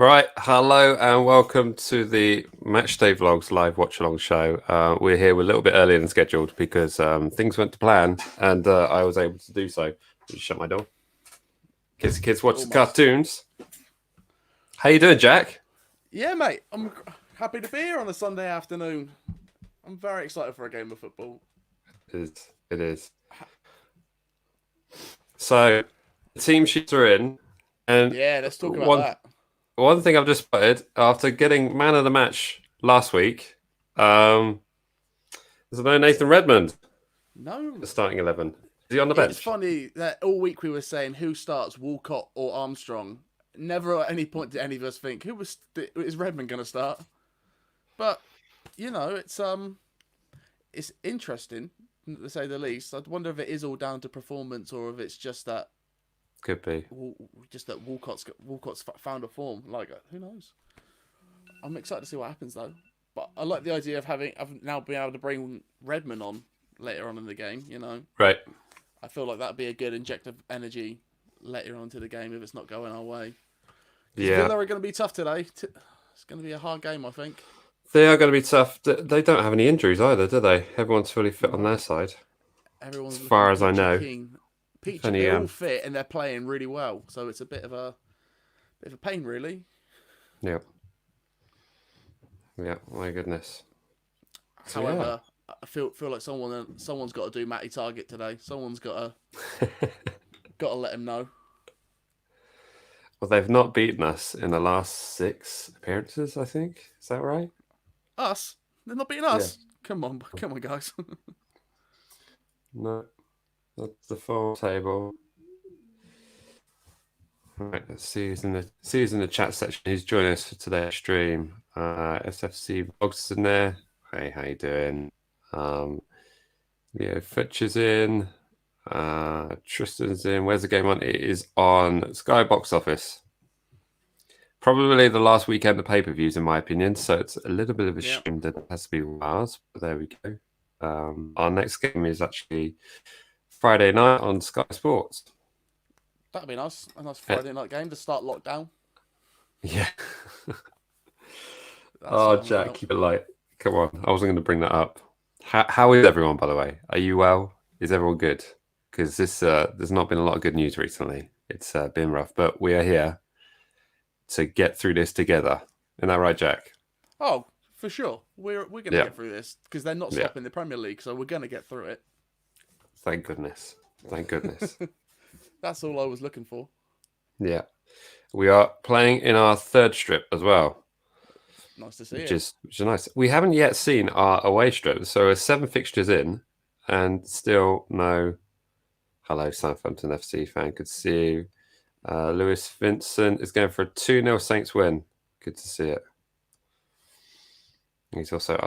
Right, hello and welcome to the Matchday Vlogs live watch-along show. We're here a little bit earlier than scheduled because things went to plan and I was able to do so. Just shut my door. Kids watch the Almost. cartoons. How you doing, Jack? Yeah, mate. I'm happy to be here on a Sunday afternoon. I'm very excited for a game of football. It is. So, the team sheets are in, and Yeah, let's talk about one that. one thing I've just spotted after getting man of the match last week, there's no Nathan Redmond. No, The starting 11. Is he on the it's bench? funny that all week we were saying who starts, Walcott or Armstrong. Never at any point did any of us think is Redmond going to start. But it's interesting to say the least. I wonder if it is all down to performance or if it's just that Could be. Walcott's found a form. Like, who knows? I'm excited to see what happens though. But I like the idea of now being able to bring Redmond on later on in the game. Right. I feel like that'd be a good inject of energy later on to the game if it's not going our way. Because Yeah. Villa are going to be tough today. It's going to be a hard game, I think. They are going to be tough. They don't have any injuries either, do they? Everyone's fully fit on No, their side, as everyone's looking far as I peachy know. keen. If Peachy, any, they're all fit and they're playing really well. So it's a bit of a pain, really. yeah. Yeah, my goodness. So, However, I feel like someone's got to do Matty Target today. Someone's got yeah. to let him know. Well, they've not beaten us in the last 6 appearances, I think. Is that right? Us? They're not beating Yeah. us. Come on, guys. No, that's the full table. Right, let's see who's in the chat section. Who's joining us for today's stream? SFC Vlogs is in there. Hey, how you doing? Leo Fitch is in. Tristan's in. Where's the game on? It is on Sky Box Office. Probably the last weekend of pay-per-views, in my opinion. So it's a little bit of a shame that it has to be ours. But there we go. Our next game is actually Friday night on Sky Sports. That'd be nice. A nice Friday night game to start lockdown. Yeah. Oh, Jack, keep it light. Come on. I wasn't going to bring that up. How is everyone, by the way? Are you well? Is everyone good? Because there's not been a lot of good news recently. It's been rough, but we are here to get through this together. Isn't that right, Jack? Oh, for sure. We're going to get through this because they're not stopping the Premier League, so we're going to get through it. Thank goodness. Thank goodness. That's all I was looking for. Yeah. We are playing in our third strip as well. Nice to see which is nice. We haven't yet seen our away strip, so we're 7 fixtures in and still no. Hello, Southampton FC fan. Good to see you. Lewis Vincent is going for a 2-0 Saints win. Good to see it. He's also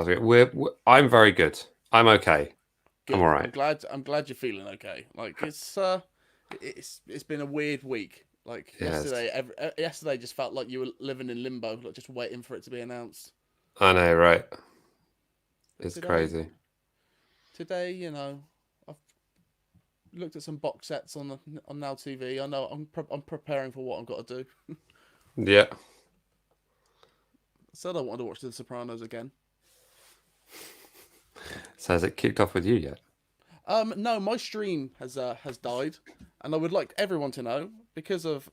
I'm very good. I'm okay. Good. I'm all right. I'm glad you're feeling okay. Like it's been a weird week. Like yesterday just felt like you were living in limbo, like just waiting for it to be announced. I know, right? It's Today, crazy. Today, I've looked at some box sets on Now TV. I know I'm preparing for what I've got to do. Yeah. So I don't want to watch The Sopranos again. So has it kicked off with you yet? No, my stream has died, and I would like everyone to know because of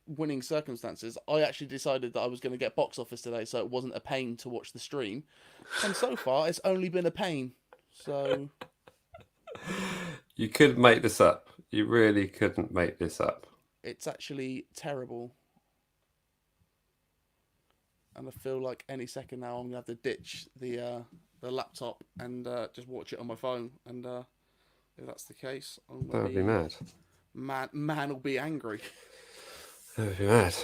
winning circumstances. I actually decided that I was going to get box office today, so it wasn't a pain to watch the stream. And so far, it's only been a pain. So you couldn't make this up. You really couldn't make this up. It's actually terrible. And I feel like any second now I'm gonna have to ditch the laptop and just watch it on my phone. And if that's the case, That would be mad. Man will be angry. That would be mad.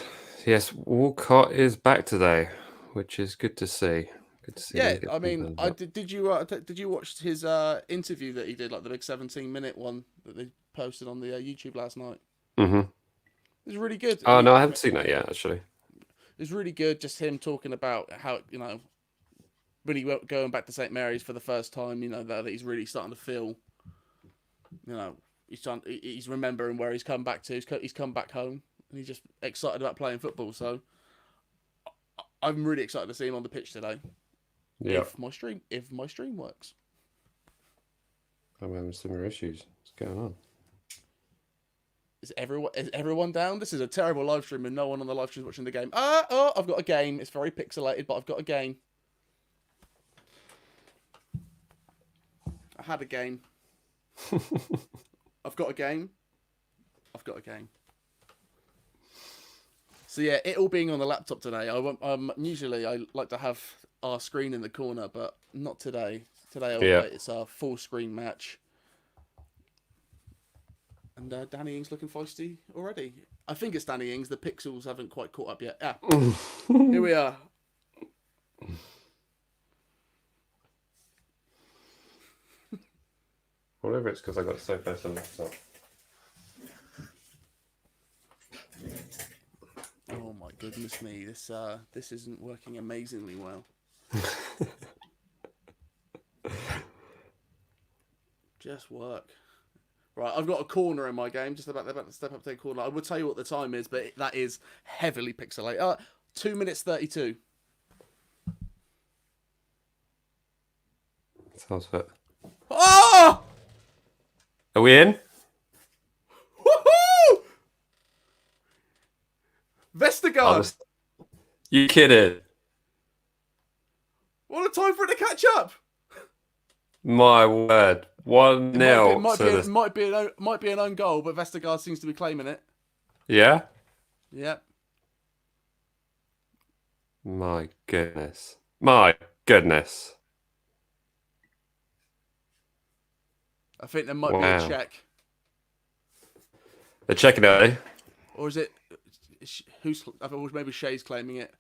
Yes, Walcott is back today, which is good to see. Good to see. Yeah, I mean, did you watch his interview that he did, like the big 17-minute one that they posted on the YouTube last night? Mm-hmm. It was really good. Oh no, I haven't seen that yet. Actually, it was really good. Just him talking about how when he went going back to St Mary's for the first time, that he's really starting to feel, he's remembering where he's come back to. He's come back home, and he's just excited about playing football. So I'm really excited to see him on the pitch today. Yeah. If my stream works. I'm having similar issues. What's going on? Is everyone down? This is a terrible live stream and no one on the live stream is watching the game. I've got a game. It's very pixelated, but I've got a game. I had a game. I've got a game. I've got a game. So yeah, it all being on the laptop today. Usually I like to have our screen in the corner, but not today. Today it's a full screen match. And Danny Ings looking feisty already. I think it's Danny Ings. The pixels haven't quite caught up yet. Here we are. Whatever, it's because I got so close on the laptop. Oh my goodness me! This isn't working amazingly well. Just work. Right, I've got a corner in my game. Just about to step up to a corner. I will tell you what the time is, but that is heavily pixelated. 2 minutes 32. Sounds fit. Oh! Are we in? Woohoo! Vestergaard. You kidding? What a time for it to catch up. My word. 1-0. Might be an own goal, but Vestergaard seems to be claiming it. Yeah? Yep. My goodness. My goodness. I think there might be a check. They're checking it, eh? Or is it... I thought maybe Shay's claiming it.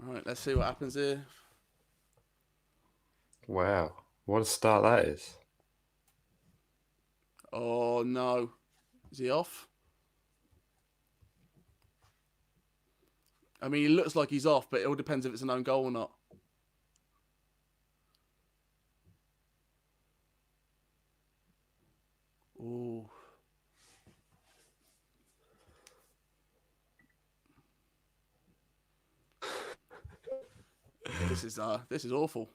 Alright, let's see what happens here. Wow. What a start that is. Oh, no. Is he off? I mean, he looks like he's off, but it all depends if it's an own goal or not. Ooh. This is awful.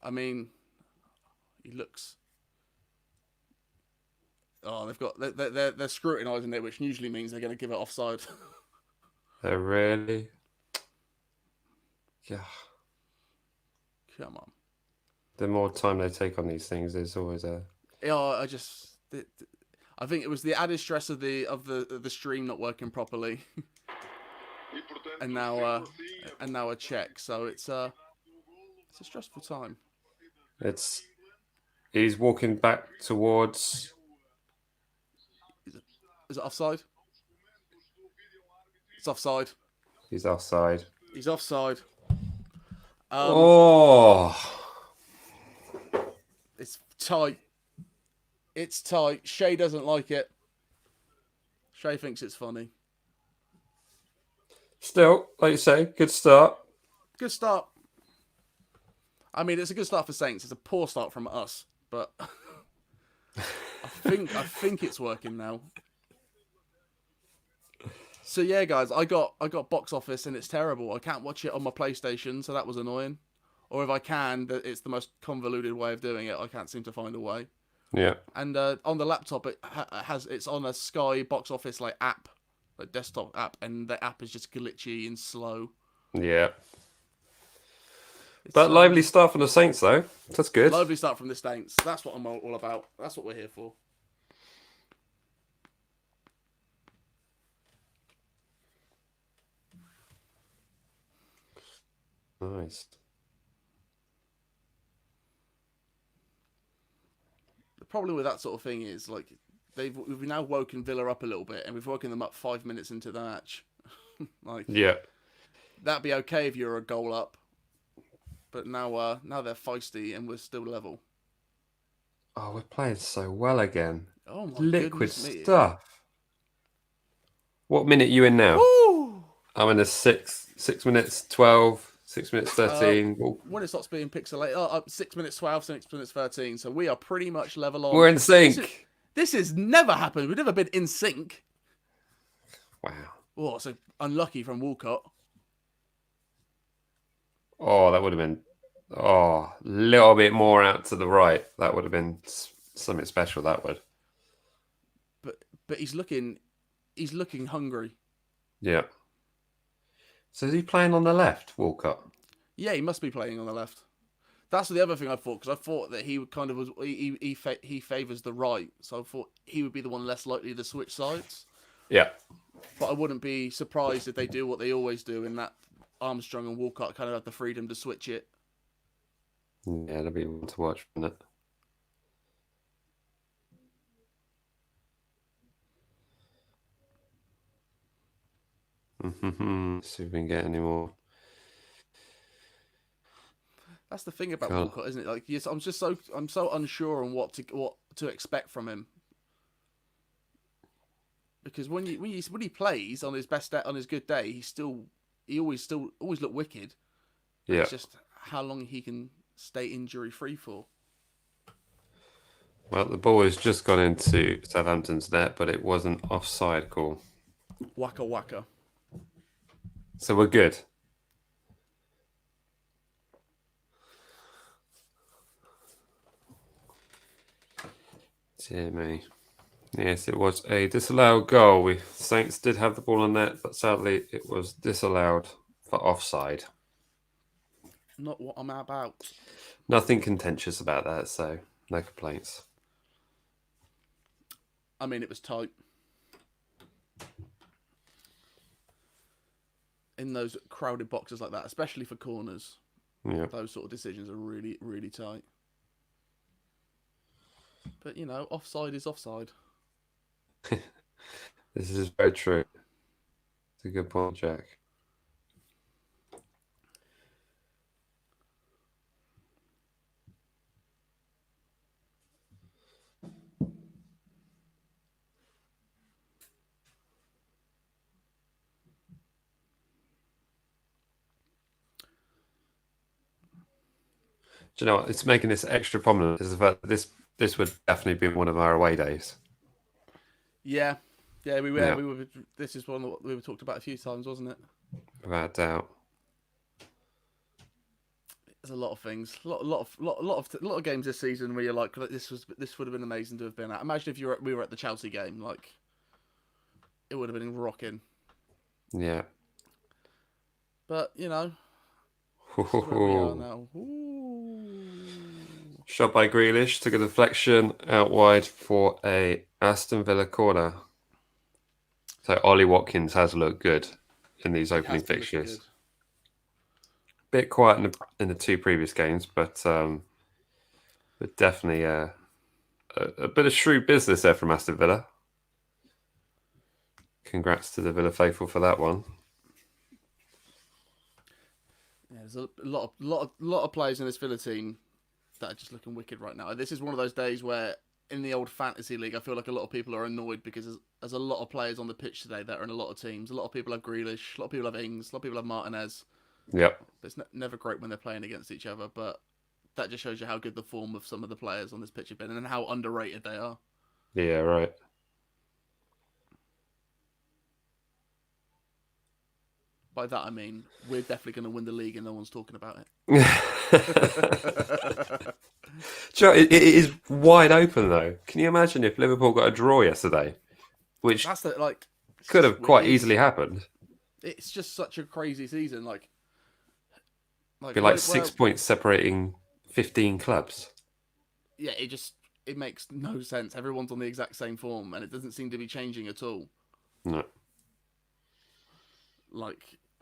I mean, he looks. Oh, they're scrutinising it, which usually means they're going to give it offside. They're really. Yeah. Come on. The more time they take on these things, there's always a. Yeah, I think it was the added stress of the stream not working properly, and now a check. So it's a stressful time. He's walking back towards. Is it offside? It's offside. He's offside. He's offside. It's tight. It's tight. Shay doesn't like it. Shay thinks it's funny. Still, like you say, good start. Good start. I mean, it's a good start for Saints. It's a poor start from us, but I think it's working now. So yeah, guys, I got box office and it's terrible. I can't watch it on my PlayStation, so that was annoying. Or if I can, it's the most convoluted way of doing it. I can't seem to find a way. Yeah. And on the laptop, it's on a Sky box office like app, like desktop app, and the app is just glitchy and slow. Yeah. But lively start from the Saints, though. That's good. Lively start from the Saints. That's what I'm all about. That's what we're here for. Nice. The problem with that sort of thing is, like, we've now woken Villa up a little bit, and we've woken them up 5 minutes into the match. Like, yeah, that'd be okay if you're a goal up, but now they're feisty and we're still level. Oh, we're playing so well again. Oh my liquid goodness stuff. What minute are you in now? Woo! I'm in the 6 minutes 12. 6 minutes 13. When it stops being pixelated, 6 minutes 12, 6 minutes 13. So we are pretty much level on. We're in sync. This has never happened. We've never been in sync. Wow. Oh, so unlucky from Walcott. Oh, that would have been a little bit more out to the right. That would have been something special. That would. But he's looking hungry. Yeah. So is he playing on the left, Walcott? Yeah, he must be playing on the left. That's the other thing I thought, because I thought that he kind of was he favours the right, so I thought he would be the one less likely to switch sides. Yeah. But I wouldn't be surprised if they do what they always do, in that Armstrong and Walcott kind of have the freedom to switch it. Yeah, that'll be one to watch, wouldn't it? See if we can get any more. That's the thing about Walcott, isn't it? Like, yes, I'm so unsure on what to expect from him. Because when he plays on his best day, on his good day, he always look wicked. Yeah. It's just how long he can stay injury free for. Well, the ball has just gone into Southampton's net, but it wasn't offside call. Waka waka. So we're good. Dear me. Yes, it was a disallowed goal. Saints did have the ball on net, but sadly it was disallowed for offside. Not what I'm about. Nothing contentious about that, so no complaints. I mean, it was tight. In those crowded boxes like that, especially for corners, those sort of decisions are really, really tight. But, offside is offside. This is very true. It's a good point, Jack. Do you know what? It's making this extra prominent is the fact that this would definitely be one of our away days. Yeah, we were. Yeah. We were. This is one that we were talked about a few times, wasn't it? Without doubt. There's a lot of things, a lot of games this season where you're like, this would have been amazing to have been at. Imagine if we were at the Chelsea game, like, it would have been rocking. Yeah. But this is where we are now. Shot by Grealish, took a deflection out wide for a Aston Villa corner. So Ollie Watkins has looked good in these opening fixtures. Bit quiet in the two previous games, but definitely a bit of shrewd business there from Aston Villa. Congrats to the Villa faithful for that one. Yeah, there's a lot of players in this Villa team that are just looking wicked right now. This is one of those days where in the old fantasy league, I feel like a lot of people are annoyed because there's a lot of players on the pitch today that are in a lot of teams. A lot of people have Grealish, a lot of people have Ings, a lot of people have Martinez. Yep. It's never great when they're playing against each other, but that just shows you how good the form of some of the players on this pitch have been and how underrated they are. Yeah, right. By that I mean we're definitely going to win the league and no one's talking about it. Joe, it is wide open though. Can you imagine if Liverpool got a draw yesterday, which could have quite easily happened? It's just such a crazy season. Be like 6 points separating 15 clubs. Yeah, it makes no sense. Everyone's on the exact same form, and it doesn't seem to be changing at all. No.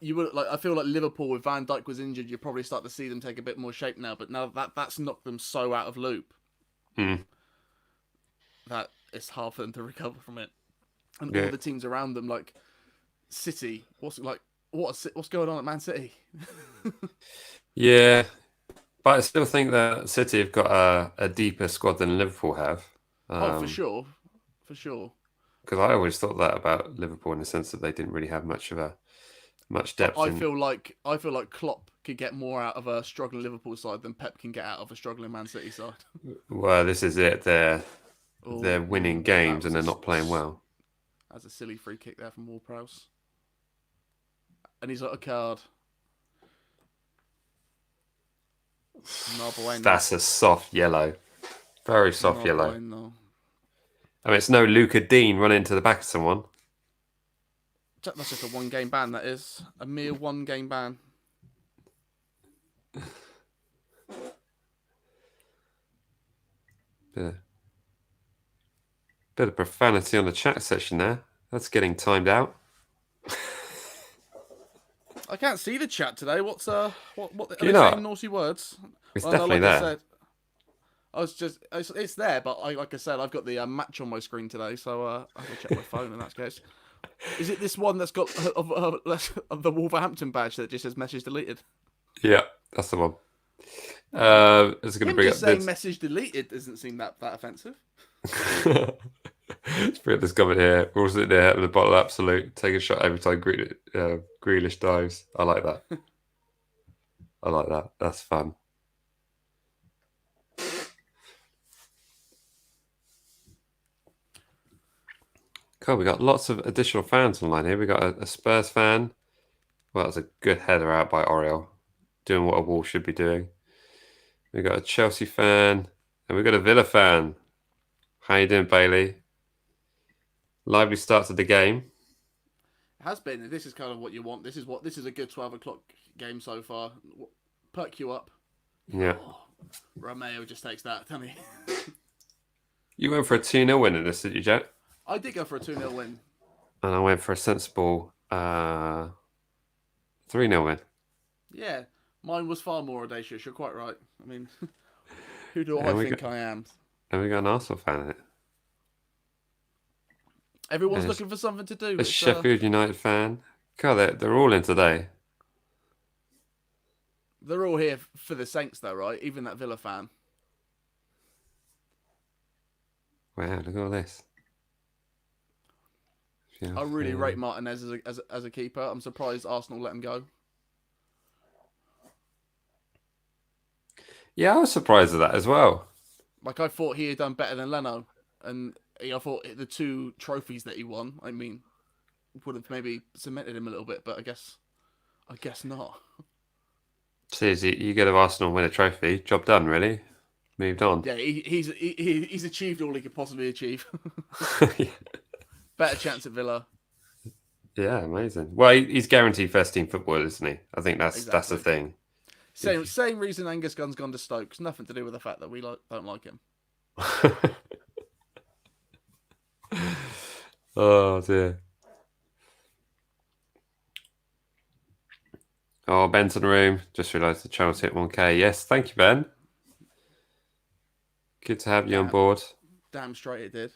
I feel like Liverpool, if Van Dijk was injured, you'd probably start to see them take a bit more shape now. But now that's knocked them so out of loop that it's hard for them to recover from it. And all the teams around them, like City, what's going on at Man City? Yeah, but I still think that City have got a deeper squad than Liverpool have. For sure. Because I always thought that about Liverpool in the sense that they didn't really have much depth. I feel like Klopp could get more out of a struggling Liverpool side than Pep can get out of a struggling Man City side. Well, this is it. They're Oh, they're winning games and they're not playing well. That's a silly free kick there from Ward-Prowse. And he's got a card. No bueno. That's a soft yellow. Very soft No yellow. bueno. I mean, it's no Luca Dean running into the back of someone. That's just a 1 game ban, that is. A mere 1 game ban. Bit of profanity on the chat section there. That's getting timed out. I can't see the chat today. What's what are you they not? saying naughty words? It's Well, definitely like there. I was just it's there, but like I said, I've got the match on my screen today, so I have to check my phone in that case. Is it this one that's got of the Wolverhampton badge that just says message deleted? Yeah, that's the one. It's going to bring up saying this. message deleted doesn't seem that offensive. Let's bring up this comment here. We're all sitting there with a bottle of Absolute, take a shot every time Grealish dives. I like that. I like that. That's fun. Cool, we got lots of additional fans online here. We got a Spurs fan. Well, that's a good header out by Oriel. Doing what a Wall should be doing. We got a Chelsea fan. And we got a Villa fan. How you doing, Bailey? Lively start to the game. It has been. This is kind of what you want. This is a good 12 o'clock game so far. Perk you up. Yeah. Oh, Romeo just takes that, doesn't he? You went for a 2-0 win in this, did you, Jack? I did go for a 2-0 win. And I went for a sensible 3-0 win. Yeah, mine was far more audacious. You're quite right. I mean, who do And I we think I am? And we got an Arsenal fan in it. Everyone's looking for something to do. A Sheffield United fan. God, they're all in today. They're all here for the Saints, though, right? Even that Villa fan. Wow, look at all this. I really rate Martinez as a keeper. I'm surprised Arsenal let him go. Yeah, I was surprised at that as well. Like, I thought he had done better than Leno. And I thought the 2 trophies that he won, I mean, would have maybe cemented him a little bit, but I guess not. Cheers, you get to Arsenal win a trophy. Job done, really. Moved on. Yeah, he's achieved all he could possibly achieve. Better chance at Villa. Yeah, amazing. Well, he's guaranteed first team football, isn't he? I think that's the thing. Same reason Angus Gunn's gone to Stoke. It's nothing to do with the fact that we don't like him. Oh dear. Oh, Ben's in the room. Just realised the channel's hit 1K. Yes, thank you, Ben. Good to have you on board. Damn straight it did.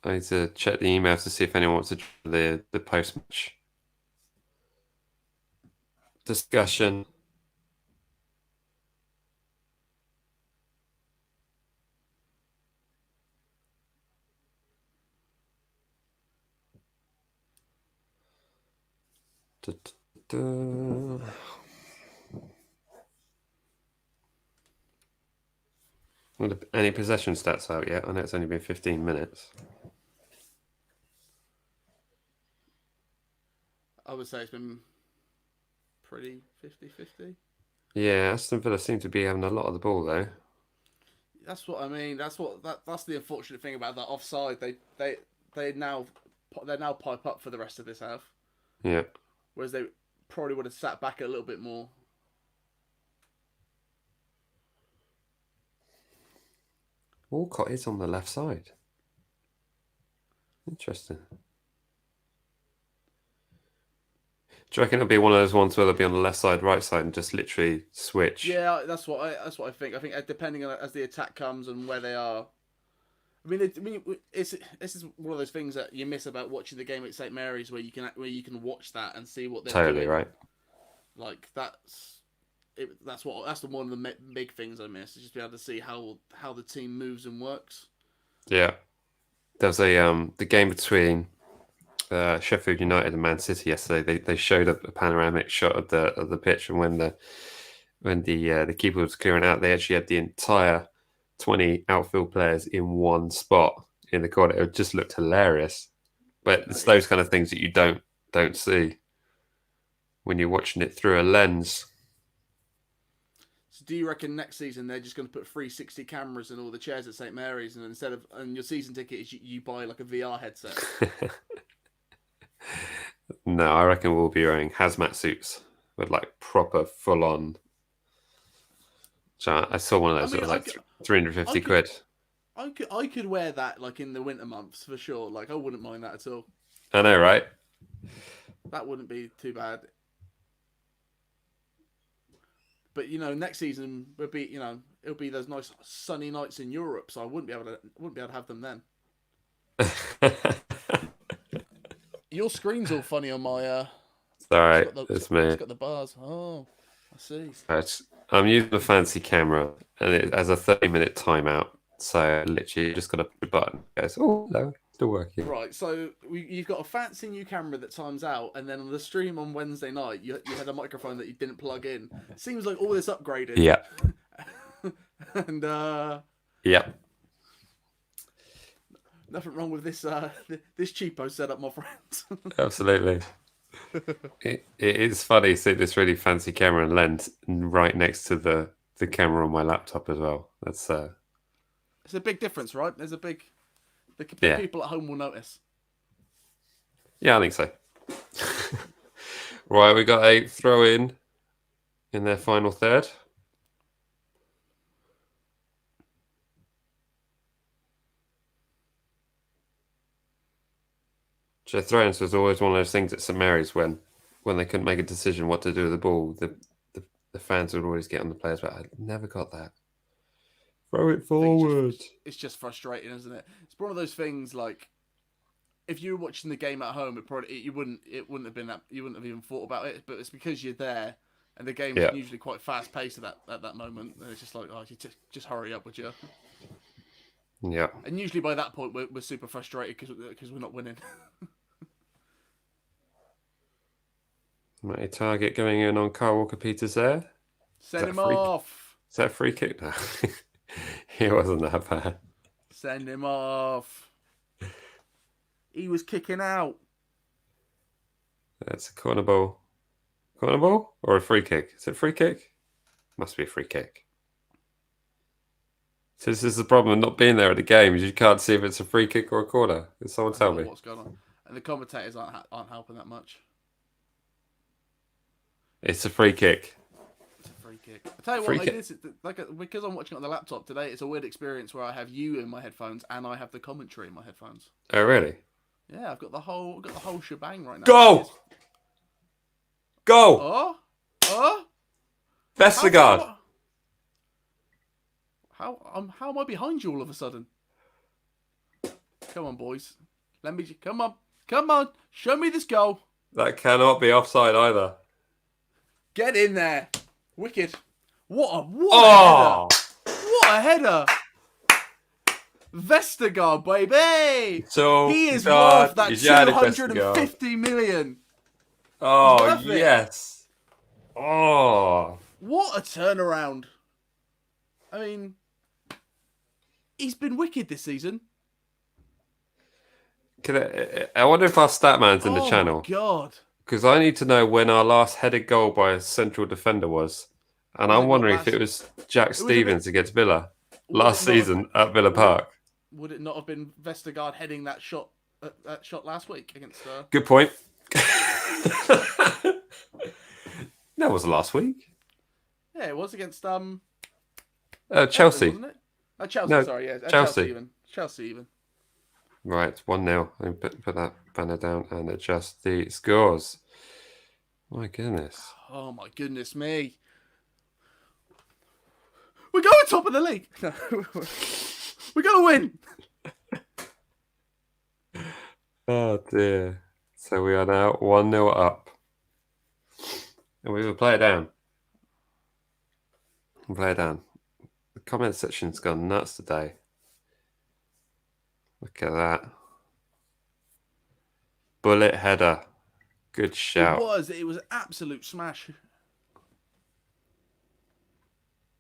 I need to check the emails to see if anyone wants to join the post-match discussion. Any possession stats out yet? I know it's only been 15 minutes. I would say it's been pretty 50-50. Yeah, Aston Villa seem to be having a lot of the ball though. That's what I mean. That's the unfortunate thing about that offside. They now pipe up for the rest of this half. Yeah. Whereas they probably would have sat back a little bit more. Walcott is on the left side. Interesting. Do you reckon it'll be one of those ones where they'll be on the left side, right side, and just literally switch? Yeah, that's what I think. I think depending on as the attack comes and where they are. I mean, this is one of those things that you miss about watching the game at St Mary's, where you can watch that and see what they're doing. Totally right. Like that's one of the big things I miss, is just be able to see how the team moves and works. Yeah, there was the game between Sheffield United and Man City yesterday. They showed a panoramic shot of the pitch, and when the keeper was clearing out, they actually had the entire 20 outfield players in one spot in the corner. It just looked hilarious. But it's those kind of things that you don't see when you're watching it through a lens. So do you reckon next season they're just going to put 360 cameras in all the chairs at St Mary's, and and your season ticket is you buy like a VR headset? No, I reckon we'll be wearing hazmat suits with like proper full on. I saw one of those that was like 350 quid. I could wear that like in the winter months for sure. Like I wouldn't mind that at all. I know, right? That wouldn't be too bad. But next season would be it'll be those nice sunny nights in Europe, so I wouldn't be able to have them then. Your screen's all funny on my. It's all right. It's me. It's got the bars. Oh, I see. I'm using a fancy camera, and it has a 30-minute timeout. So literally, just got to push a button. It goes, oh, no, still working. Right. So you've got a fancy new camera that times out, and then on the stream on Wednesday night, you had a microphone that you didn't plug in. Seems like all this upgraded. Yeah. And Yep. Nothing wrong with this this cheapo setup, my friend. Absolutely. It is funny seeing this really fancy camera and lens right next to the camera on my laptop as well. That's It's a big difference, right? There's a big. The people at home will notice. Yeah, I think so. Right, we got a throw in their final third. So throw-ins was always one of those things at St Mary's when they couldn't make a decision what to do with the ball. The fans would always get on the players, but I never got that. Throw it forward. It's just frustrating, isn't it? It's one of those things like if you were watching the game at home, it wouldn't have been that you wouldn't have even thought about it. But it's because you're there, and the game's usually quite fast paced at that moment. And it's just like, oh, you just hurry up, would you? Yeah. And usually by that point, we're super frustrated because we're not winning. Matty Target going in on Kyle Walker-Peters there. Send him off. Is that a free kick? No. He wasn't that bad. Send him off. He was kicking out. That's a corner ball. Corner ball or a free kick? Is it a free kick? Must be a free kick. So this is the problem of not being there at the game. You can't see if it's a free kick or a corner. Can someone tell me? What's going on? And the commentators aren't helping that much. It's a free kick. It's a free kick. I tell you what, because I'm watching it on the laptop today, it's a weird experience where I have you in my headphones and I have the commentary in my headphones. Oh really? Yeah, I've got the whole shebang right now. Go! Go! Oh! Vestergaard! How am I behind you all of a sudden? Come on, boys. Come on. Show me this goal. That cannot be offside either. Get in there. Wicked. What a header. What a header. Vestergaard, baby. So he is worth that 250 million. Oh, yes. Oh. What a turnaround. I mean, he's been wicked this season. I wonder if our stat man's in the channel. Oh, my God. Because I need to know when our last headed goal by a central defender was. And I'm wondering if it was Jack Stevens against Villa last season at Villa Park. Would it not have been Vestergaard heading that shot last week against... Good point. That was last week. Yeah, it was against... Chelsea. Everton, wasn't it? Chelsea, no, sorry, yeah. Chelsea even. Right, 1-0. I put that banner down and adjust the scores. My goodness. Oh, my goodness me. We're going top of the league. No, we're going to win. Oh, dear. So we are now 1-0 up. And we will play it down. The comment section's gone nuts today. Look at that. Bullet header. Good shout. It was an absolute smash.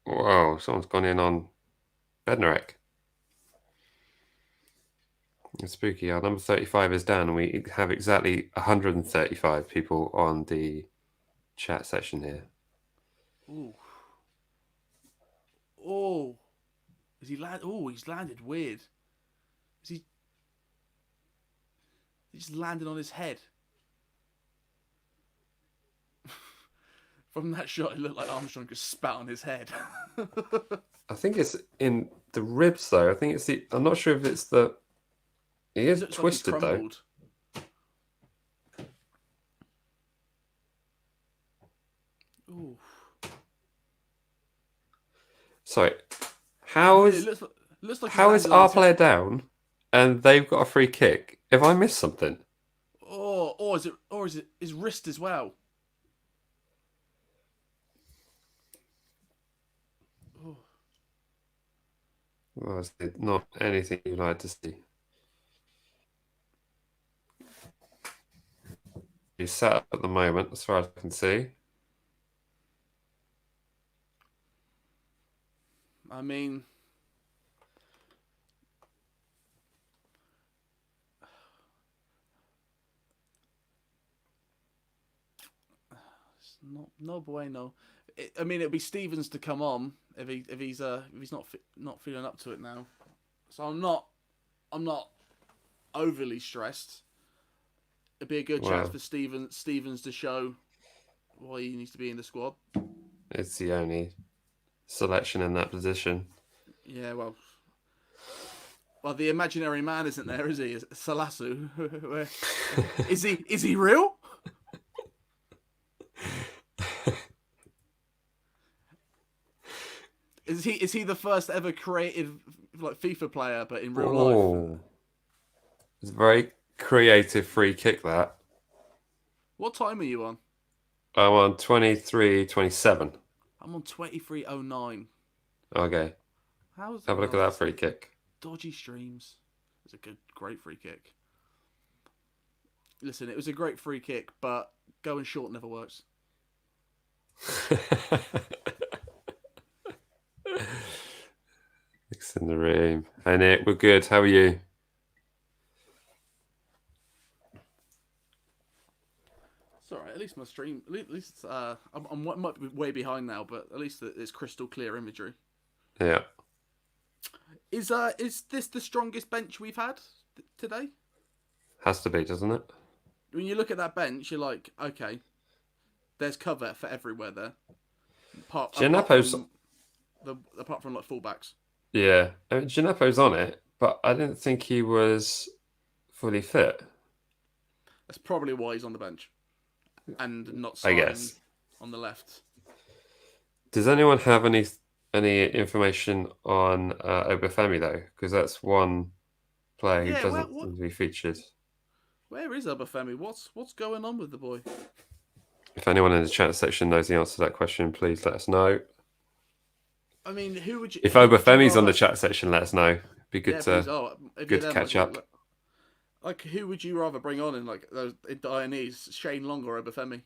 Whoa, someone's gone in on Bednarek. It's spooky. Our number 35 is down, and we have exactly 135 people on the chat section here. Ooh. Oh. Is he land? Oh, he's landed weird. Is he? He just landed on his head. From that shot, it looked like Armstrong just spat on his head. I think it's in the ribs, though. I think it's the. I'm not sure if it's the. He is twisted, like though. Ooh. Sorry. How is looks like how is our player down, and they've got a free kick? Have I missed something? Or is it his wrist as well? Oh. Well, it's not anything you'd like to see. He's set up at the moment, as far as I can see. I mean, it's no bueno. I mean, it'd be Stevens to come on if he's not feeling up to it now. So I'm not overly stressed. It'd be a good chance for Stevens to show why he needs to be in the squad. It's the only selection in that position. Yeah, well, the imaginary man isn't there, is he? Salasu. Is he real? Is he the first ever creative like FIFA player, but in real life? It's a very creative free kick, that. What time are you on? I'm on 23:27. I'm on 23:09. Okay. Have a look at that free kick. Dodgy streams. It's a great free kick. Listen, it was a great free kick, but going short never works. Nick's in the room. Hey Nick, we're good. How are you? It's alright. At least my stream. At least I might be way behind now, but at least it's crystal clear imagery. Yeah. Is this the strongest bench we've had today? Has to be, doesn't it? When you look at that bench, you're like, okay, there's cover for everywhere there. Apart from like fullbacks. Yeah, I mean, Gineppo's on it, but I didn't think he was fully fit. That's probably why he's on the bench and not starting on the left. Does anyone have any information on Obafemi though? Because that's one player who doesn't seem to be featured. Where is Obafemi? What's going on with the boy? If anyone in the chat section knows the answer to that question, please let us know. I mean, who would you? If Obafemi's on the chat section, let us know. It'd be good to catch up. Like, who would you rather bring on in those Dianese, Shane Long or Obafemi?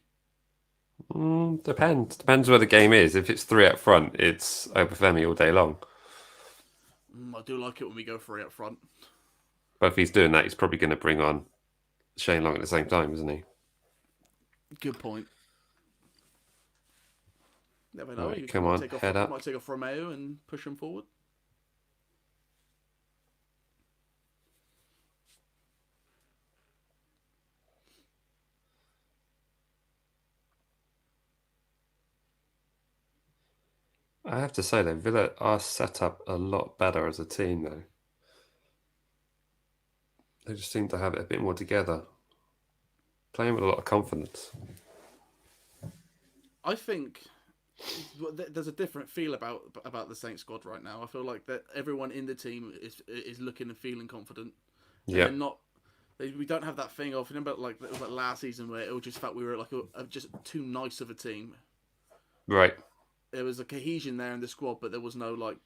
Depends where the game is. If it's 3 up front, it's Obafemi all day long. I do like it when we go 3 up front. But if he's doing that, he's probably going to bring on Shane Long at the same time, isn't he? Good point. Never know. Right, come on, head up. Might take off Romeo and push him forward. I have to say though, Villa are set up a lot better as a team though. They just seem to have it a bit more together. Playing with a lot of confidence. I think there's a different feel about the Saints squad right now. I feel like that everyone in the team is looking and feeling confident. Yeah. We don't have that thing of, remember, like it was like last season where it just felt we were like just too nice of a team. Right. There was a cohesion there in the squad, but there was no like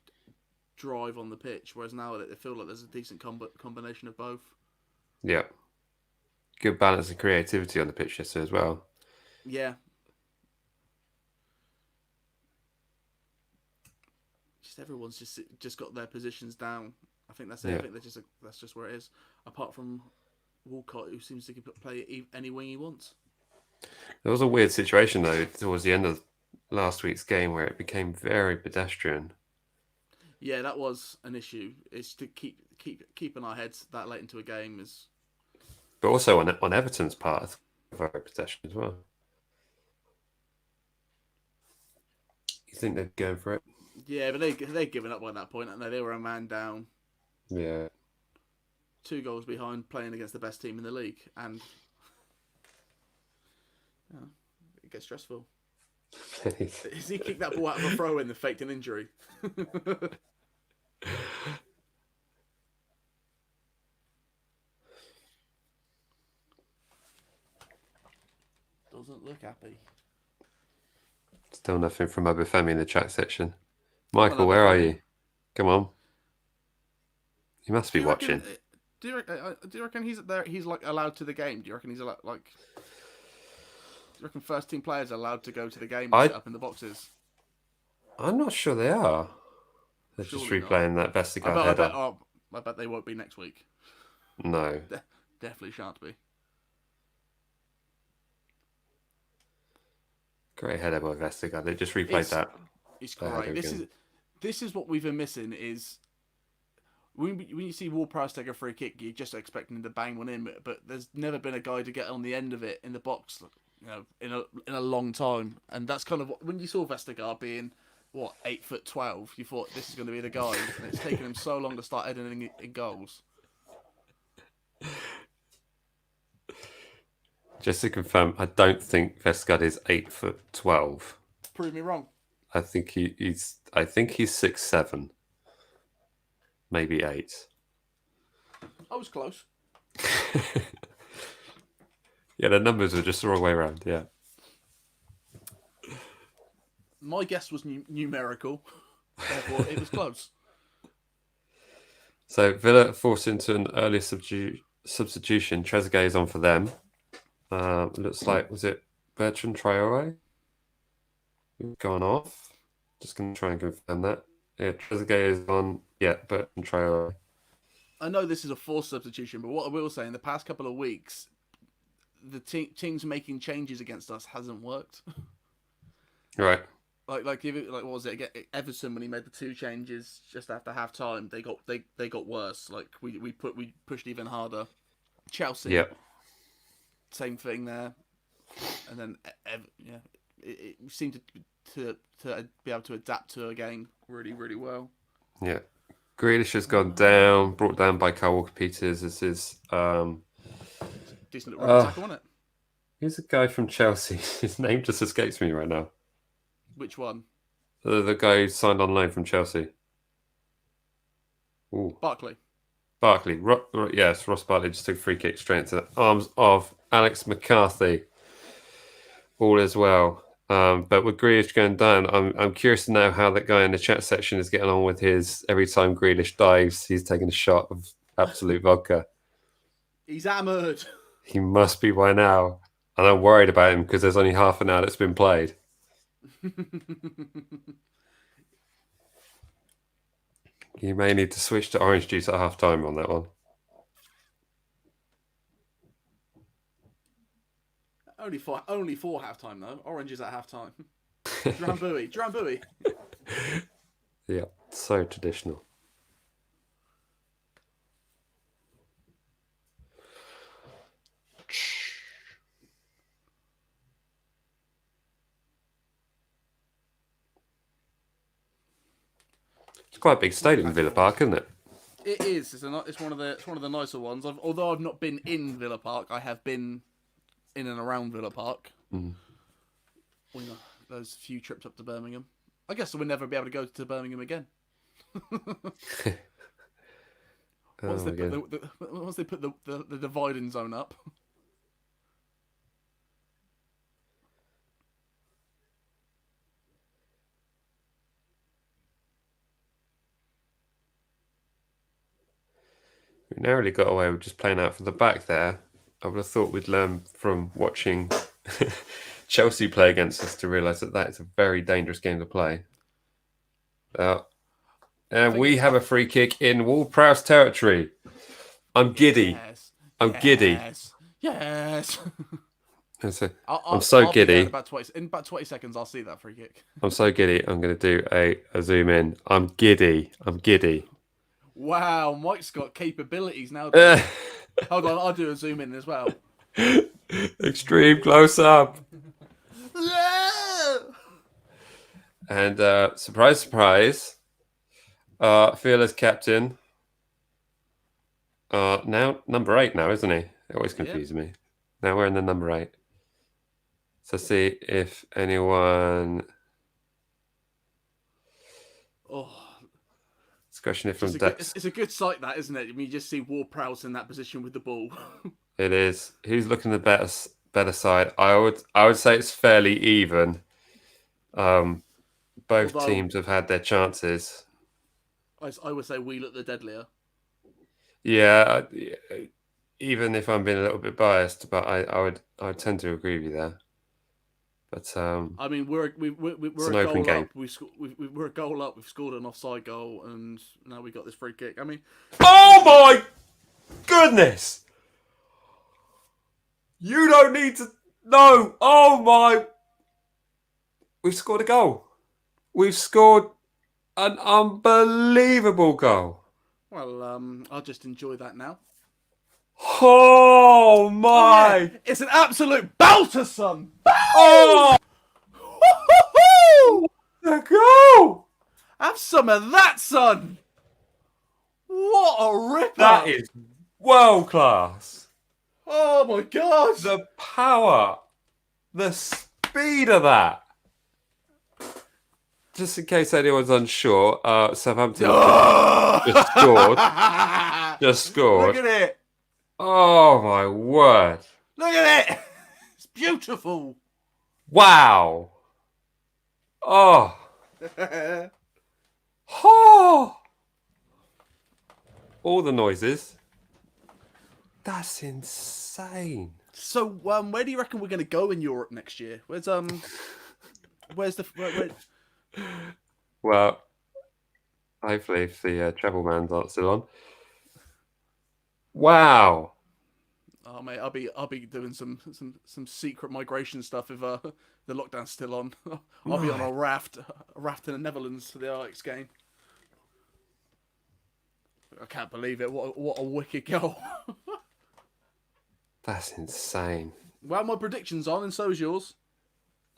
drive on the pitch. Whereas now I feel like there's a decent combination of both. Yeah. Good balance and creativity on the pitch yesterday as well. Yeah. everyone's just got their positions down. I think that's it. Yeah. I think that's just where it is. Apart from Walcott, who seems to play any wing he wants. There was a weird situation though towards the end of last week's game where it became very pedestrian. Yeah, that was an issue. It's to keeping our heads that late into a game is. But also on Everton's part, very pedestrian as well. You think they're going for it? Yeah, but they'd given up by that point, and they were a man down. Yeah. 2 goals behind, playing against the best team in the league, and it gets stressful. Has he kicked that ball out of a throw in that faked an injury? Doesn't look happy. Still nothing from Obafemi in the chat section. Michael, where are you? Come on. You must be watching. Do you reckon he's there? He's like allowed to the game. Do you reckon he's allowed, like? Do you reckon first team players are allowed to go to the game and sit up in the boxes? I'm not sure they are. They're just replaying that Vestergaard header. I bet they won't be next week. No. Definitely shan't be. Great header by Vestergaard. They just replayed that. It's great. This is what we've been missing is when you see Ward-Prowse take a free kick, you're just expecting him to bang one in, but there's never been a guy to get on the end of it in the box, in a long time. And that's kind of when you saw Vestergaard being 8'12", you thought this is going to be the guy, and it's taken him so long to start editing in goals. Just to confirm, I don't think Vestergaard is 8'12". Prove me wrong. I think he's 6'7", maybe 8. I was close. Yeah, the numbers were just the wrong way around. Yeah. My guess was numerical, therefore it was close. So Villa forced into an early substitution. Trezeguet is on for them. Looks like, was it Bertrand Traore? Gone off. Just going to try and confirm that. Yeah, Trezeguet is on. Yeah, Bertrand Traore. I know this is a forced substitution, but what I will say, in the past couple of weeks, the teams making changes against us hasn't worked. Right. Like what was it? Everton, when he made the 2 changes just after half time, they got worse. Like we pushed even harder. Chelsea. Yep. Same thing there, and then it seemed to be able to adapt to a game really, really well. Yeah, Grealish has gone down, brought down by Kyle Walker-Peters. This is decent little tackle, wasn't it? Who's a guy from Chelsea? His name just escapes me right now. Which one? The guy who signed on loan from Chelsea. Ooh. Barkley. Yes, Ross Barkley just took a free kick straight into the arms of Alex McCarthy. All as well. But with Grealish going down, I'm curious to know how that guy in the chat section is getting on with his every time Grealish dives, he's taking a shot of absolute vodka. He's hammered. He must be by now. And I'm worried about him because there's only half an hour that's been played. You may need to switch to orange juice at half time on that one. Only for half time though. Orange is at half time. Drambuie. Yeah, so traditional. It's quite a big stadium, Villa Park, isn't it? It is. It's one of the nicer ones. Although I've not been in Villa Park, I have been in and around Villa Park. Mm. Well, those few trips up to Birmingham. I guess we'll never be able to go to Birmingham again. Once they put the dividing zone up. We narrowly got away with just playing out from the back there. I would have thought we'd learn from watching Chelsea play against us to realise that is a very dangerous game to play. And we have a free kick in Ward-Prowse territory. I'm giddy. Yes. I'm giddy. Yes. I'm so I'll be there giddy. in about 20 seconds. I'll see that free kick. I'm so giddy. I'm going to do a zoom in. I'm giddy. I'm giddy. Wow, Mike's got capabilities now. Eh. Hold on, I'll do a zoom in as well. Extreme close up. And surprise, surprise. Fearless captain. Now number 8 now, isn't he? It always confuses me. Now we're in the number 8. So see if anyone. Oh, It's a question if from it's a good sight, that, isn't it? I mean, you just see Ward-Prowse in that position with the ball. It is. Who's looking the better side? I would say it's fairly even. Both teams have had their chances. I would say we look the deadlier. Yeah, even if I'm being a little bit biased, but I would tend to agree with you there. But I mean, we're an a open goal game. up. We're a goal up. We've scored an offside goal, and now we got this free kick. I mean, oh my goodness! You don't need to. No! Oh my! We've scored a goal. We've scored an unbelievable goal. well, I'll just enjoy that now. Oh my! Oh, yeah. It's an absolute belter, son. Oh! The goal! Have some of that, son. What a ripper! That is world class. Oh my gosh! The power, the speed of that. Just in case anyone's unsure, Southampton just scored. Just scored. Look at it! Oh my word! Look at it! It's beautiful. Wow! Oh! Oh! All the noises. That's insane. So, where do you reckon we're going to go in Europe next year? Where's the where... Well, hopefully if the travel bans aren't still on. Wow. Oh mate, I'll be doing some secret migration stuff if the lockdown's still on. I'll be on a raft in the Netherlands for the Ajax game. I can't believe it. What a wicked goal. That's insane. Well, my prediction's on, and so is yours.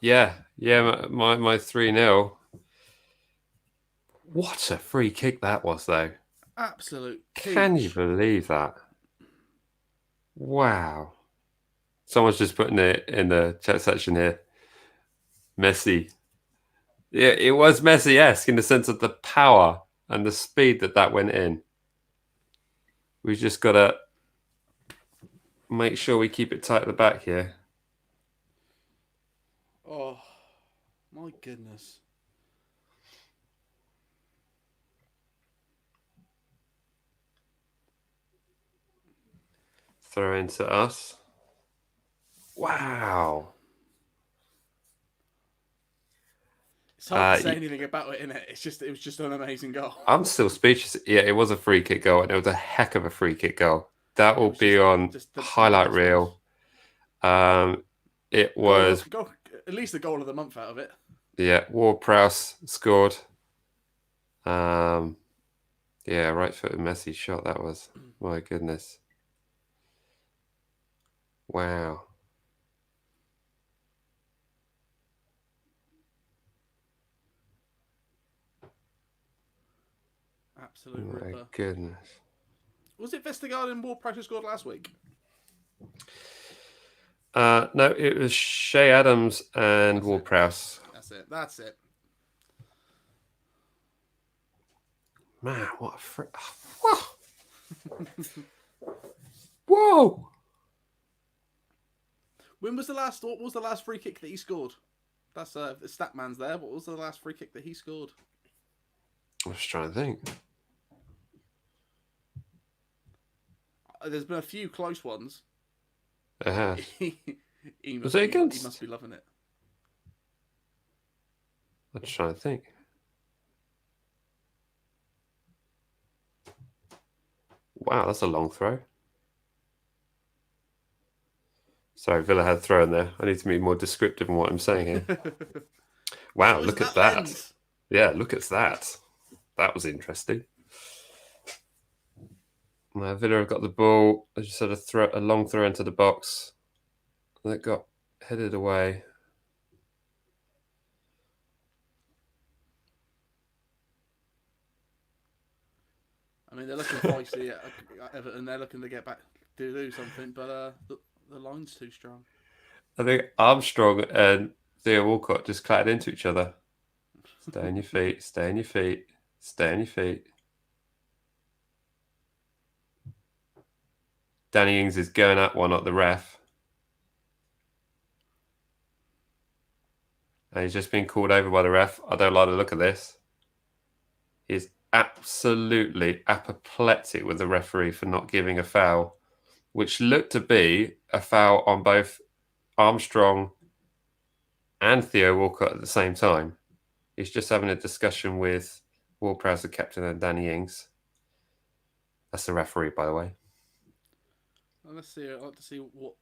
Yeah, my 3-0. What a free kick that was, though. Absolute Can you peach. believe that? Wow. Someone's just putting it in the chat section here. Messi. Yeah, it was Messi-esque in the sense of the power and the speed that went in. We've just got to make sure we keep it tight at the back here. Oh, my goodness. Throw into us. Wow. It's hard to say anything about it, innit? It was just an amazing goal. I'm still speechless. Yeah, it was a free kick goal, and it was a heck of a free kick goal. That will be on highlight reel. It was at least the goal of the month out of it. Yeah, Ward-Prowse scored. Yeah, right footed Messi shot that was. My goodness. Wow. Absolute My ripper. goodness. Was it Vestergaard and Ward-Prowse who scored last week? No, it was Shea Adams and Ward-Prowse. That's it. Man, what a frick. Whoa! What was the last free kick that he scored? That's the stat man's there. What was the last free kick that he scored? I'm just trying to think. There's been a few close ones. It has. He Was it against? He must be loving it. I'm just trying to think. Wow, that's a long throw. Sorry, Villa had a throw in there. I need to be more descriptive in what I'm saying here. Wow, How is look that at that. lens? Yeah, look at that. That was interesting. Villa have got the ball. They just had a long throw into the box. That got headed away. I mean, they're looking feisty at Everton. They're looking to get back to do something, but the line's too strong. I think Armstrong and Theo Walcott just clattered into each other. Stay on your feet, stay on your feet, stay on your feet. Danny Ings is going at one at the ref. And he's just been called over by the ref. I don't like the look of this. He's absolutely apoplectic with the referee for not giving a foul, which looked to be a foul on both Armstrong and Theo Walcott at the same time. He's just having a discussion with Ward-Prowse, the captain, and Danny Ings. That's the referee, by the way. Well, let's see. I'd like to see what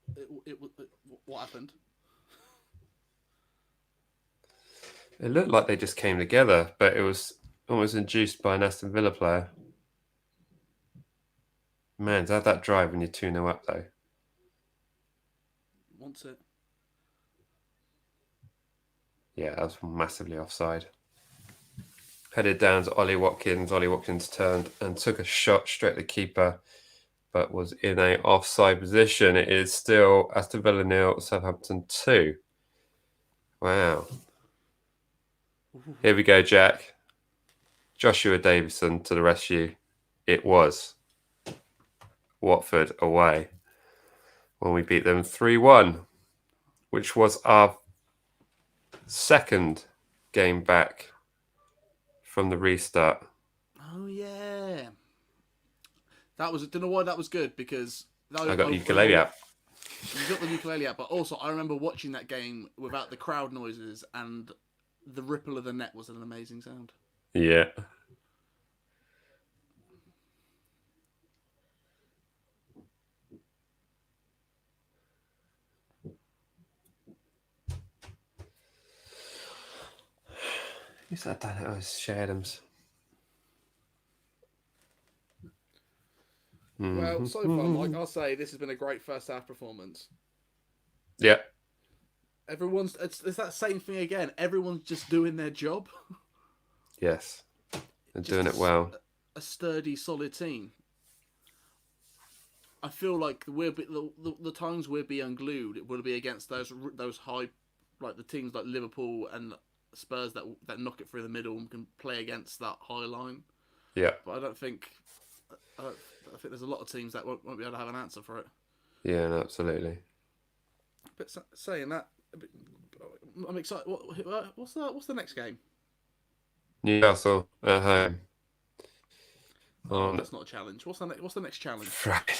happened. It looked like they just came together, but it was almost induced by an Aston Villa player. Man, to have that drive when you're 2-0 up, though. Wants it. Yeah, that was massively offside. Headed down to Ollie Watkins. Ollie Watkins turned and took a shot straight at the keeper, but was in a offside position. It is still Aston Villa 0, Southampton 2. Wow. Here we go, Jack. Joshua Davison to the rescue. It was Watford away when we beat them 3-1, which was our second game back from the restart. Oh yeah, that was. Don't know why that was good because I got the ukulele out. You got the ukulele out, but also I remember watching that game without the crowd noises, and the ripple of the net was an amazing sound. Yeah. Who's that done it? Oh, it's Shea Adams. Well, so far, Mike, I'll say this has been a great first half performance. Yeah. It's that same thing again. Everyone's just doing their job. Yes. They're doing it well. A sturdy, solid team. I feel like the times we'll be unglued, it will be against those high, like the teams like Liverpool and Spurs that knock it through the middle and can play against that high line. Yeah. But I think there's a lot of teams that won't be able to have an answer for it. Yeah, no, absolutely. But saying that, I'm excited. What's the next game? Newcastle at home. Oh, that's not a challenge. What's the next challenge? Friday.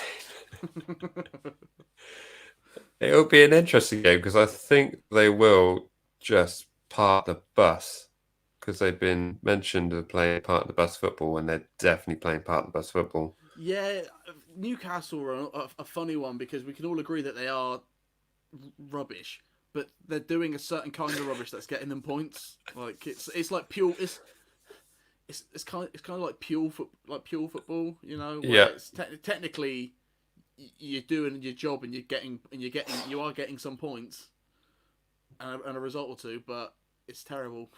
It'll be an interesting game because I think they will just park the bus because they've been mentioned of playing part of the bus football, and they're definitely playing part of the bus football. Yeah, Newcastle are a funny one because we can all agree that they are rubbish, but they're doing a certain kind of rubbish that's getting them points. Like it's like pure. It's kind of like pure football, you know. Where Yeah. It's technically you're doing your job and you are getting some points and a result or two, but it's terrible.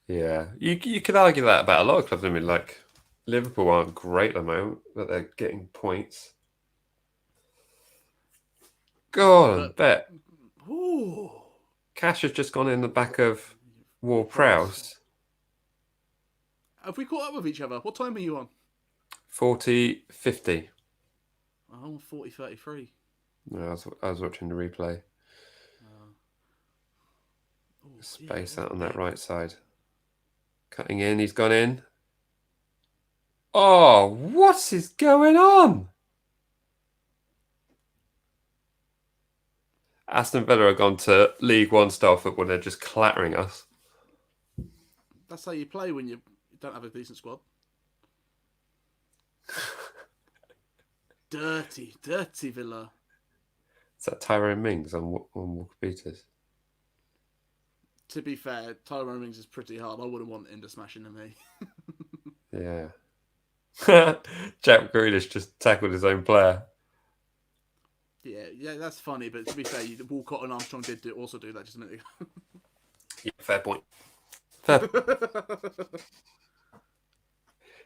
Yeah, you could argue that about a lot of clubs. I mean, like Liverpool aren't great at the moment, but they're getting points. Go on, bet. Ooh. Cash has just gone in the back of Ward-Prowse. Have we caught up with each other? What time are you on? 40-50. I'm on 40-33. No, I was watching the replay. Space out on that right side. Cutting in, he's gone in. Oh, what is going on? Aston Villa have gone to League One style football. They're just clattering us. That's how you play when you don't have a decent squad. Dirty, dirty Villa. Is that Tyrone Mings on Walker Peters? To be fair, Tyrone Mings is pretty hard. I wouldn't want him to smash into me. Yeah. Jack Grealish just tackled his own player. Yeah, that's funny. But to be fair, Walcott and Armstrong did also do that just a minute ago. Yeah, fair point. Fair.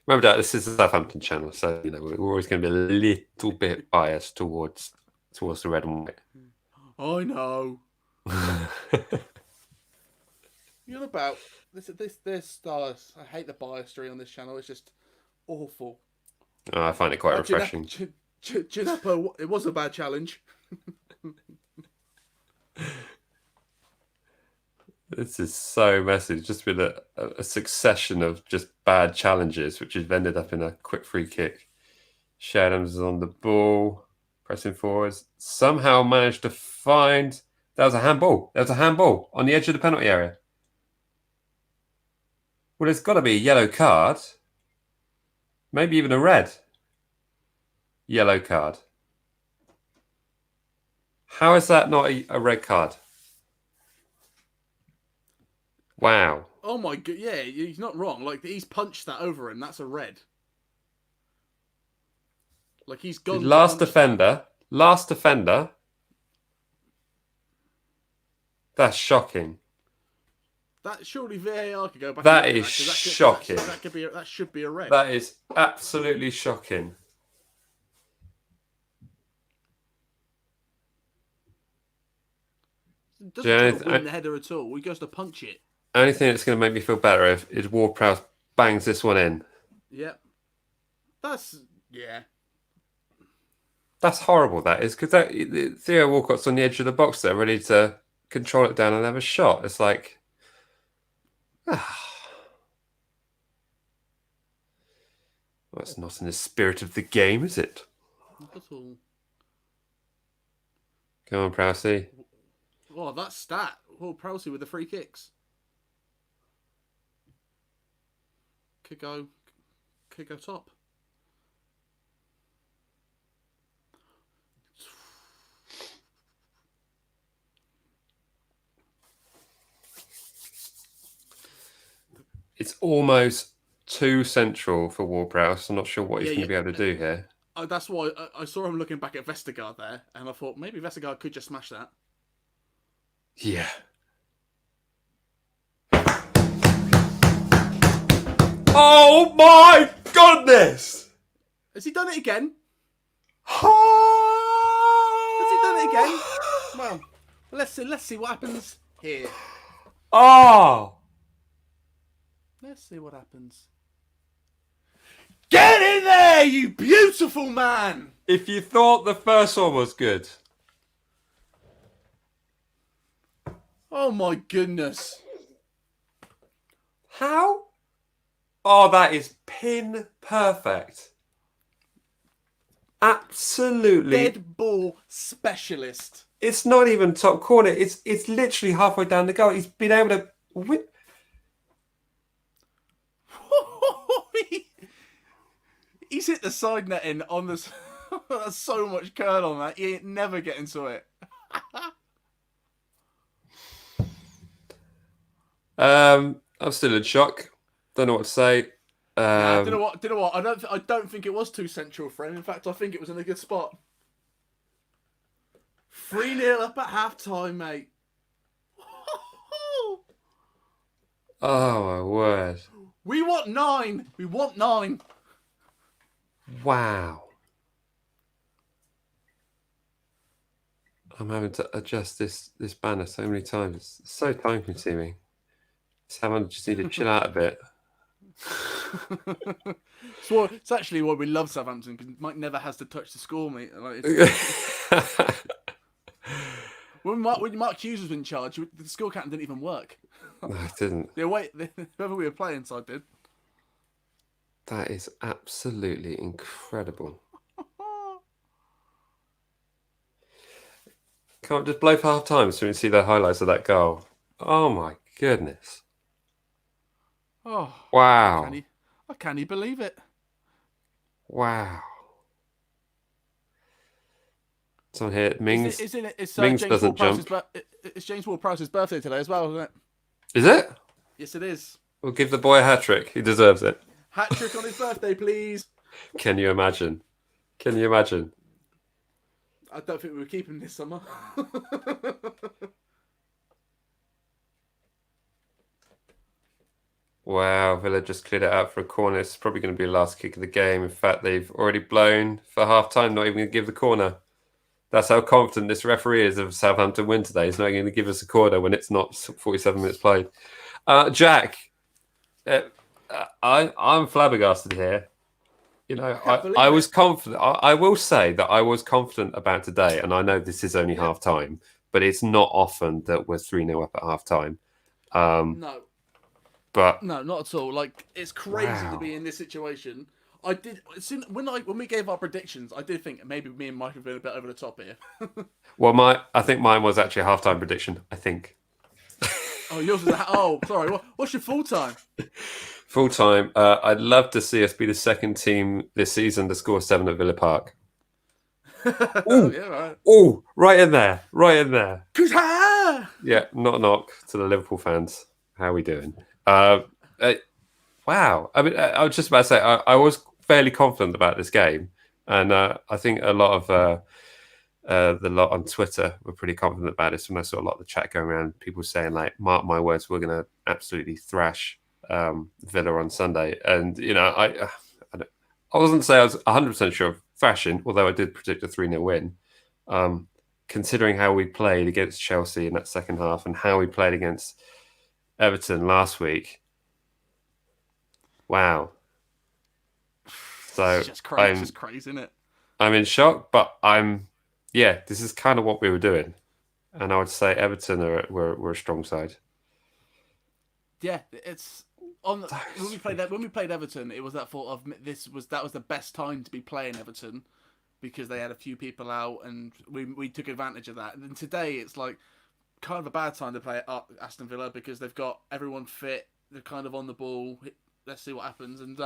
Remember that this is a Southampton channel, so we're always going to be a little bit biased towards the red and white. I know. You're about this stars. I hate the biasry on this channel. It's just awful. Oh, I find it quite refreshing. Gineppo, it was a bad challenge. This is so messy. It's just been a succession of just bad challenges, which have ended up in a quick free kick. Shadams is on the ball, pressing forwards. Somehow managed to find... That was a handball. There was a handball on the edge of the penalty area. Well, there's got to be a yellow card. Maybe even a red. Yellow card. How is that not a red card? Wow. Oh my god, yeah, he's not wrong. Like, he's punched that over him. That's a red. Like, he's gone... Last defender. That's shocking. That surely VAR could go back. That is shocking. That should be a red. That is absolutely shocking. Doesn't win the header at all. He goes to punch it. Only thing that's going to make me feel better is Ward-Prowse bangs this one in. Yep. That's horrible, that is, because Theo Walcott's on the edge of the box there, ready to control it down and have a shot. It's like... Well, it's not in the spirit of the game, is it? Not at all. Come on, Prowsey. Oh, that stat. Oh, Prowsey with the free kicks. Could go top. It's almost too central for Ward-Prowse. I'm not sure what he's going to be able to do here. That's why I saw him looking back at Vestergaard there, and I thought maybe Vestergaard could just smash that. Yeah. Oh my goodness! Has he done it again? Has he done it again? Well, let's see what happens here. Oh! Let's see what happens. Get in there, you beautiful man! If you thought the first one was good. Oh my goodness. How? Oh, that is pin perfect. Absolutely. Dead ball specialist. It's not even top corner. It's literally halfway down the goal. He's been able to win. He's hit the side netting on this. There's so much curl on that. He ain't never getting to it. I'm still in shock. Don't know what to say. Nah, do you know what? I don't think it was too central for him. In fact, I think it was in a good spot. 3-0 up at half time, mate. Oh my word! We want 9. We want 9. Wow. I'm having to adjust this banner so many times. It's so time consuming. Someone just need to chill out a bit. It's actually why we love Southampton, because Mike never has to touch the score, mate. When Mark Hughes was in charge, the score counting didn't even work. No, it didn't. Whoever we were playing side did. That is absolutely incredible. Can't just blow for half time so we can see the highlights of that goal. Oh my goodness. Oh wow. I can't believe it. Wow. It's on here. Mings. It's Mings James doesn't Ward-Prowse's jump. it's James Ward-Prowse's birthday today as well, isn't it? Is it? Yes, it is. We'll give the boy a hat trick. He deserves it. Hat trick on his birthday, please. Can you imagine? Can you imagine? I don't think we were keeping this summer. Wow, Villa just cleared it out for a corner. It's probably going to be the last kick of the game. In fact, they've already blown for half time, not even going to give the corner. That's how confident this referee is of Southampton win today. He's not going to give us a corner when it's not 47 minutes played. Jack, I'm flabbergasted here. You know, I was confident. I will say that I was confident about today, and I know this is only half time, but it's not often that we're 3-0 up at half time. No. But no, not at all. Like, it's crazy to be in this situation. I did when we gave our predictions, I did think maybe me and Mike have been a bit over the top here. well, I think mine was actually a halftime prediction. I think. Oh, yours was sorry. What's your full time? Full time. I'd love to see us be the second team this season to score 7 at Villa Park. Ooh, yeah, right. Oh, right in there, right in there. Yeah, knock to the Liverpool fans. How are we doing? Wow. I mean, I was just about to say, I was fairly confident about this game. And I think a lot of the lot on Twitter were pretty confident about this. When I saw a lot of the chat going around, people saying, like, mark my words, we're going to absolutely thrash Villa on Sunday. And, you know, I wasn't say I was 100% sure of thrashing, although I did predict a 3-0 win. Considering how we played against Chelsea in that second half and how we played against Everton last week. Wow. So it's just crazy, isn't it? I'm in shock, but this is kind of what we were doing. And I would say Everton were a strong side. Yeah, it's when we played Everton, it was that thought of that was the best time to be playing Everton because they had a few people out and we took advantage of that. And then today it's like kind of a bad time to play at Aston Villa because they've got everyone fit, they're kind of on the ball. Let's see what happens. And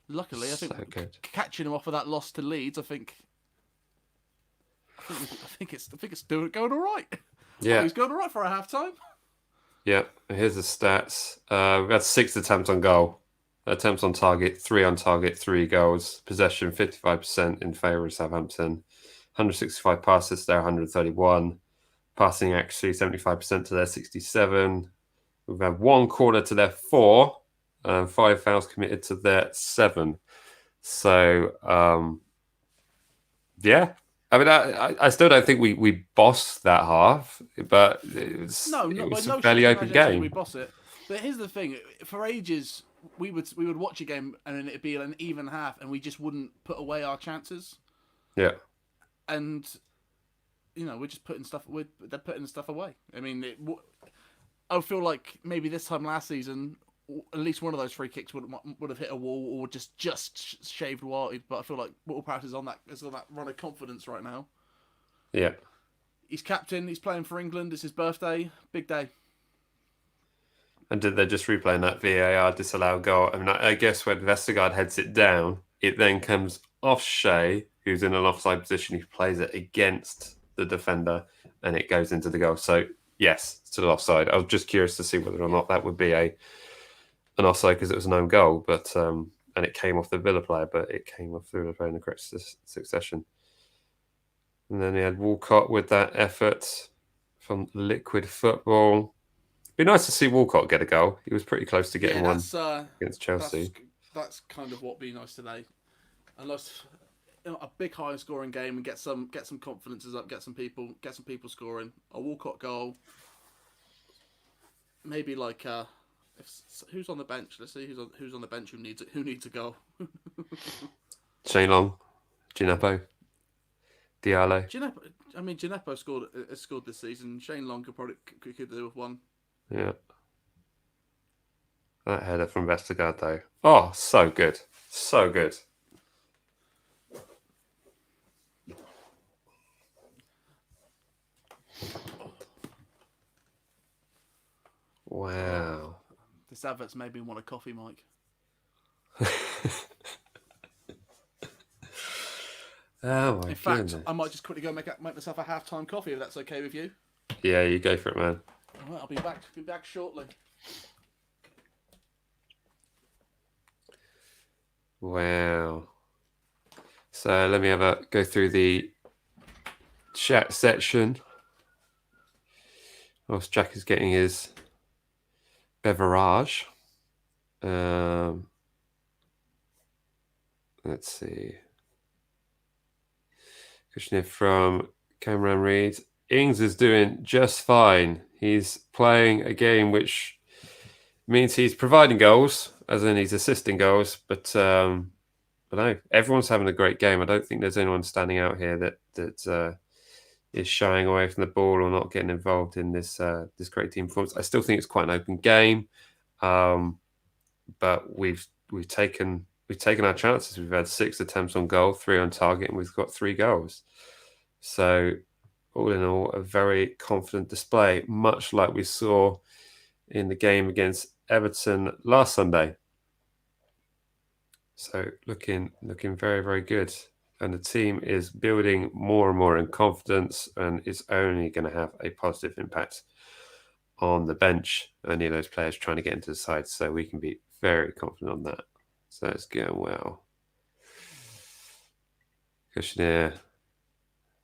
luckily, I think catching him off of that loss to Leeds, I think it's going all right. Yeah, he's going all right for a half time. Yeah, here's the stats. We had 6 attempts on goal, attempts on target, 3 on target, 3 goals, possession 55% in favour of Southampton, 165 passes to their 131, passing accuracy 75% to their 67. We've had 1 corner to their 4. 5 fouls committed to their 7. So, yeah. I mean, I still don't think we bossed that half, but it was a fairly open game. We boss it. But here's the thing: for ages, we would watch a game and then it'd be an even half, and we just wouldn't put away our chances. Yeah. And you know, we're just putting stuff. They're putting stuff away. I mean, I feel like maybe this time last season, at least one of those free kicks would have hit a wall or just shaved wide. But I feel like Ward-Prowse is on that run of confidence right now. Yeah, he's captain. He's playing for England. It's his birthday. Big day. And did they just replay that VAR disallowed goal? I mean, I guess when Vestergaard heads it down, it then comes off Shea, who's in an offside position. He plays it against the defender, and it goes into the goal. So yes, it's to the offside. I was just curious to see whether or not that would be an offside because it was an own goal, but and it came off the Villa player, but it came off the Villa player in the correct succession. And then he had Walcott with that effort from Liquid Football. It'd be nice to see Walcott get a goal. He was pretty close to getting one against Chelsea. That's kind of what would be nice today. Unless a big high scoring game and get some confidences up, get some people scoring. A Walcott goal. Maybe like who's on the bench? Let's see who's on the bench who needs a goal. Shane Long, Gineppo, Diallo. Gineppo scored this season. Shane Long could do with one. Yeah. That header from Vestergaard though. Oh, so good. So good. Wow. This advert's made me want a coffee, Mike. Oh my In fact, goodness. I might just quickly go make myself a half-time coffee if that's okay with you. Yeah, you go for it, man. All right, I'll be back. Be back shortly. Wow. So let me have a go through the chat section. Whilst Jack is getting his beverage. Let's see. Question from Cameron Reed. Ings is doing just fine. He's playing a game which means he's providing goals, as in he's assisting goals. But no, everyone's having a great game. I don't think there's anyone standing out here that is shying away from the ball or not getting involved in this great team performance. I still think it's quite an open game, but we've taken our chances. We've had 6 attempts on goal, 3 on target, and we've got 3 goals. So all in all, a very confident display, much like we saw in the game against Everton last Sunday. So looking very, very good. And the team is building more and more in confidence, and it's only going to have a positive impact on the bench. Any of those players trying to get into the side, so we can be very confident on that. So it's going well. Questionnaire.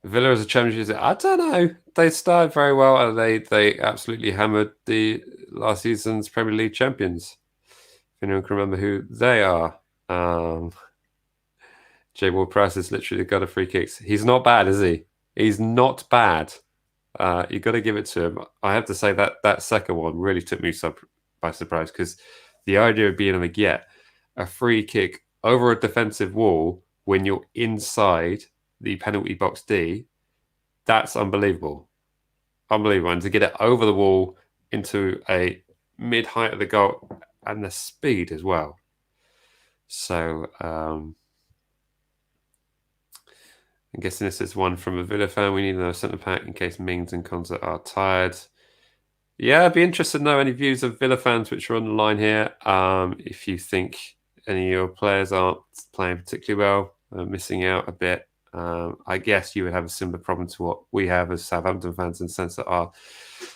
Villa as a challenge, I don't know. They started very well, and they absolutely hammered the last season's Premier League champions. If anyone can remember who they are. Ward-Prowse has literally got a free kicks. He's not bad, is he? He's not bad. You got to give it to him. I have to say that second one really took me by surprise, because the idea of being able to get a free kick over a defensive wall when you're inside the penalty box D, that's unbelievable. Unbelievable. And to get it over the wall into a mid-height of the goal, and the speed as well. So I'm guessing this is one from a Villa fan. We need another centre back in case Mings and Konza are tired. Yeah, I'd be interested to know any views of Villa fans which are on the line here. If you think any of your players aren't playing particularly well, missing out a bit, I guess you would have a similar problem to what we have as Southampton fans, in the sense that our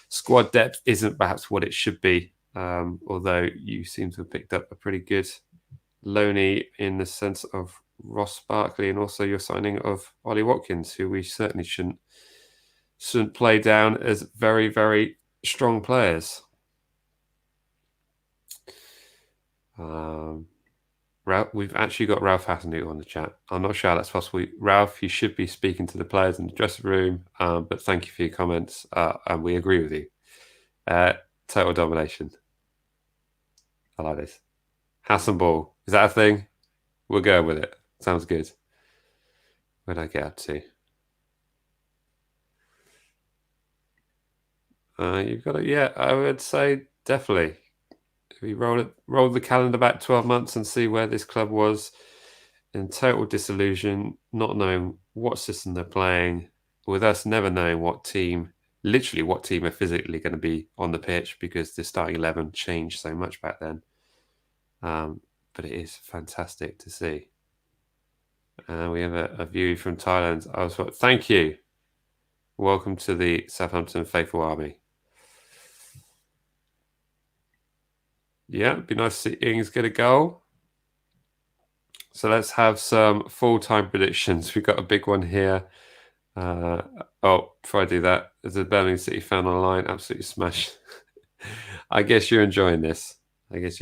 squad depth isn't perhaps what it should be. Although you seem to have picked up a pretty good loanee in the sense of Ross Barkley, and also your signing of Ollie Watkins, who we certainly shouldn't play down as very, very strong players. Ralph, we've actually got Ralph Hasenhüttl on the chat. I'm not sure how that's possible. Ralph, you should be speaking to the players in the dressing room, but thank you for your comments, and we agree with you. Total domination. I like this. Hassan Ball. Is that a thing? We'll go with it. Sounds good. Where'd I get up to? You've got it. Yeah, I would say definitely. If we roll the calendar back 12 months and see where this club was in total disillusion, not knowing what system they're playing, with us never knowing literally what team are physically going to be on the pitch, because the starting 11 changed so much back then. But it is fantastic to see. We have a view from Thailand. Thank you. Welcome to the Southampton Faithful Army. Yeah, it'd be nice to see Ings get a goal. So let's have some full-time predictions. We've got a big one here. Before I do that, there's a Birmingham City fan online. Absolutely smashed. I guess you're enjoying this. I guess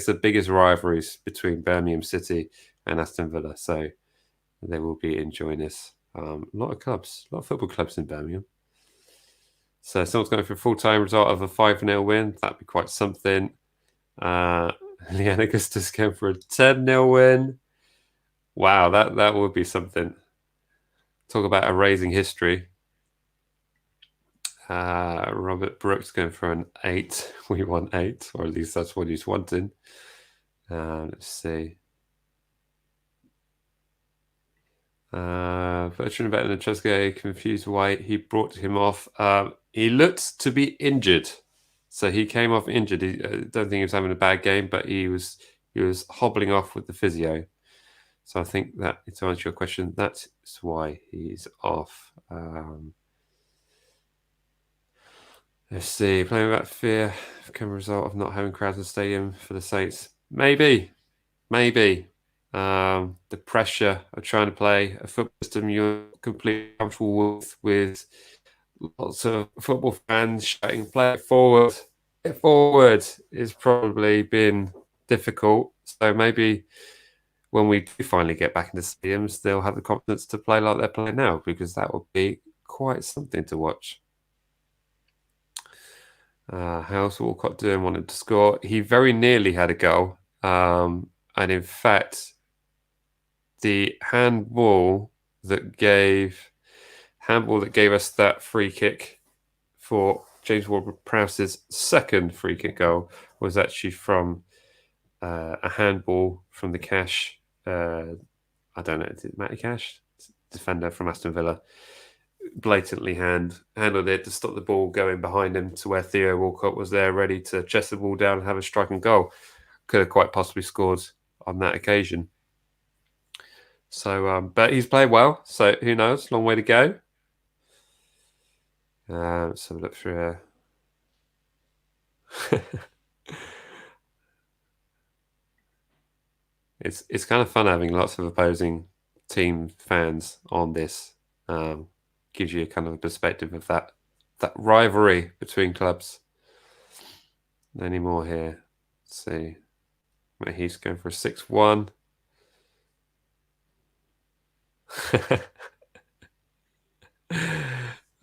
the biggest rivalries between Birmingham City and Aston Villa. So they will be enjoying this. A lot of football clubs in Birmingham. So someone's going for a full-time result of a 5-0 win. That'd be quite something. Leanne Augustus going for a 10-0 win. Wow, that would be something. Talk about erasing history. Robert Brooks going for an 8. We want 8, or at least that's what he's wanting. Let's see. Bertrand Better and Trezeguet confused why he brought him off. He looked to be injured. So he came off injured. I don't think he was having a bad game, but he was hobbling off with the physio. So I think that, to answer your question, that's why he's off. Let's see. Playing without fear become a result of not having crowds in the stadium for the Saints. Maybe. The pressure of trying to play a football system you're completely comfortable with lots of football fans shouting, play it forward. It forward has probably been difficult. So maybe when we do finally get back into stadiums, they'll have the confidence to play like they're playing now, because that would be quite something to watch. How's Walcott doing? Wanted to score. He very nearly had a goal. And in fact, the handball that gave us that free kick for James Ward-Prowse's second free kick goal was actually from a handball from the Cash. I don't know, is it Matty Cash? Defender from Aston Villa. Blatantly handled it to stop the ball going behind him to where Theo Walcott was there ready to chest the ball down and have a striking goal. Could have quite possibly scored on that occasion. So, but he's played well, so who knows? Long way to go. Let's have a look through here. It's kind of fun having lots of opposing team fans on this. Gives you a kind of a perspective of that rivalry between clubs. Any more here? Let's see. He's going for a 6-1.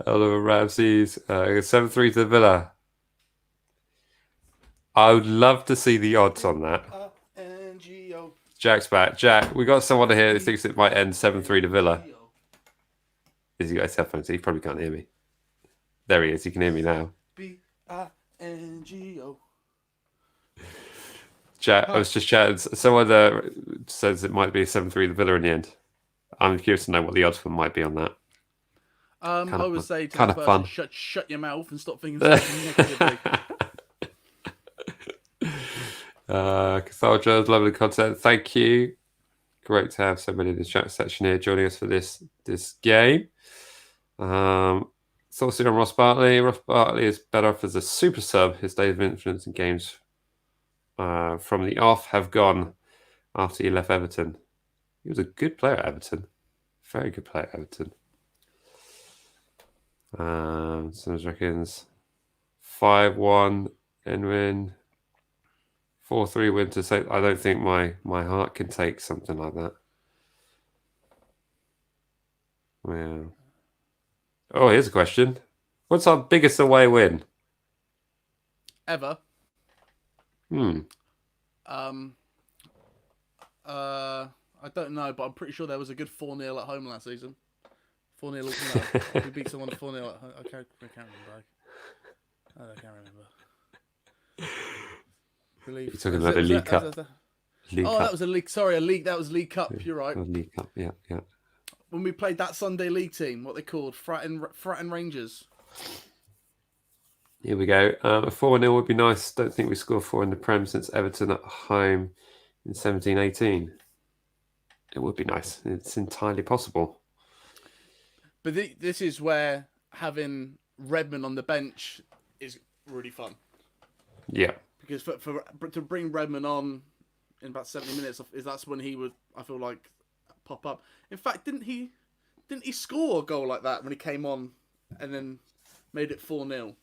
Oliver Ramsey's 7-3 to Villa. I would love to see the odds on that. Jack's back. Jack, we got someone here who thinks it might end 7-3 to Villa. Has he got his headphones? He probably can't hear me. There he is. He can hear me now. Bingo. Jack, I was just chatting. Someone says it might be 7-3 to Villa in the end. I'm curious to know what the odds might be on that. I would say to kind the of person, fun. Shut your mouth and stop thinking something negatively. Cathalja, lovely content. Thank you. Great to have somebody in the chat section here joining us for this game. Thoughts on Ross Bartley. Ross Bartley is better off as a super sub. His days of influence in games from the off have gone after he left Everton. He was a good player at Everton. Very good player at Everton. Someone reckons 5-1 and win. 4-3 win to say. I don't think my heart can take something like that. Well. Oh, here's a question. What's our biggest away win? Ever. I don't know, but I'm pretty sure there was a good 4-0 at home last season. 4-0. No, we beat someone 4-0 at home. I can't remember. I can't remember. You're talking about the League Cup. That was a league. Sorry, a league. That was League Cup. You're right. League Cup. Yeah. When we played that Sunday league team, what they called Fratton Rangers. Here we go. A 4-0 would be nice. Don't think we scored 4 in the Prem since Everton at home in 17-18. It would be nice. It's entirely possible. But this is where having Redmond on the bench is really fun. Yeah. Because to bring Redmond on in about 70 minutes, that's when he would, I feel like, pop up. In fact, didn't he score a goal like that when he came on and then made it 4-0?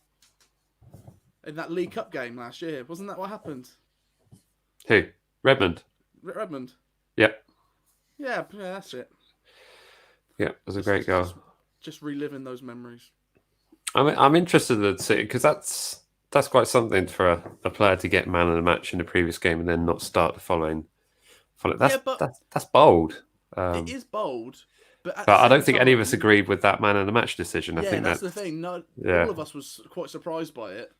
In that League Cup game last year. Wasn't that what happened? Who? Redmond? Redmond. Yeah. Yeah, that's it. Yeah, it was a great goal. Just reliving those memories. I'm interested to see, because that's quite something for a player to get man of the match in the previous game and then not start the following. That's bold. It is bold. But I don't think any of us agreed with that man of the match decision. I think that's the thing. No, all of us was quite surprised by it.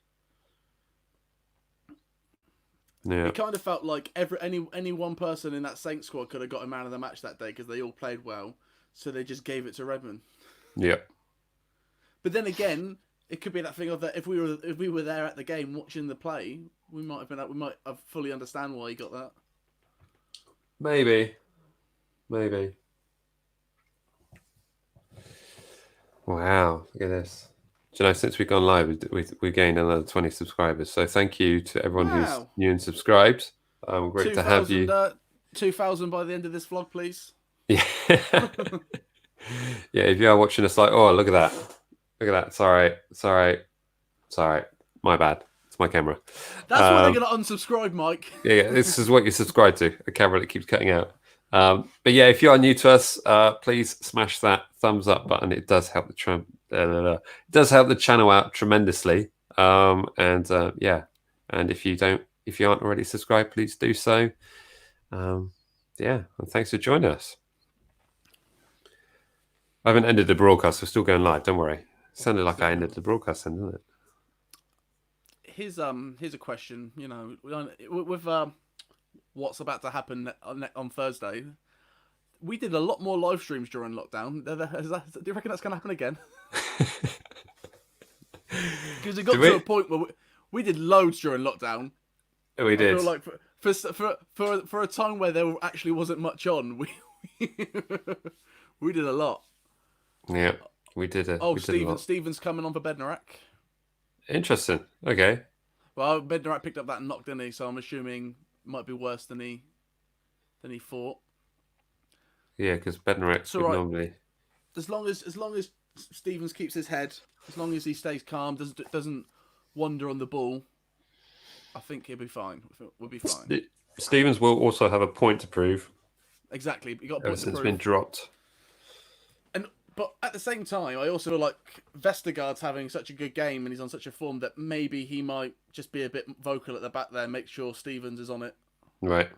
Yeah. It kind of felt like any one person in that Saints squad could have got a man of the match that day because they all played well, so they just gave it to Redmond. Yeah. But then again, it could be that thing of that if we were there at the game watching the play, we might have fully understand why he got that. Maybe. Maybe. Wow, look at this. Do you know, since we've gone live, we gained another 20 subscribers. So thank you to everyone who's Wow. new and subscribed. Great to have 2,000, you. 2,000 by the end of this vlog, please. Yeah. Yeah, if you are watching us like, oh, look at that. Look at that. It's all right. It's all right. It's all right. My bad. It's my camera. That's why they're going to unsubscribe, Mike. Yeah, this is what you subscribe to, a camera that keeps cutting out. But yeah, if you are new to us, please smash that thumbs up button. It does help the it does help the channel out tremendously. Yeah, and if you aren't already subscribed, please do so. Yeah, and thanks for joining us. I haven't ended the broadcast. We're still going live. Don't worry. It sounded like I ended the broadcast, then, didn't it? Here's a question. You know, with what's about to happen on Thursday. We did a lot more live streams during lockdown. Do you reckon that's going to happen again? Because it got to a point where we did loads during lockdown. We did. I feel like for a time where there actually wasn't much on, we did a lot. Yeah, we did. Stephen's coming on for Bednarak. Interesting. Okay. Well, Bednarak picked up that knock, didn't he? So I'm assuming it might be worse than he thought. Yeah, because Bednarak would normally. As long as Stevens keeps his head, as long as he stays calm, doesn't wander on the ball, I think he'll be fine. We'll be fine. Stevens will also have a point to prove. Exactly, he got a Ever point to since prove. been dropped. But at the same time, I also feel like Vestergaard's having such a good game and he's on such a form that maybe he might just be a bit vocal at the back there, make sure Stevens is on it. Right.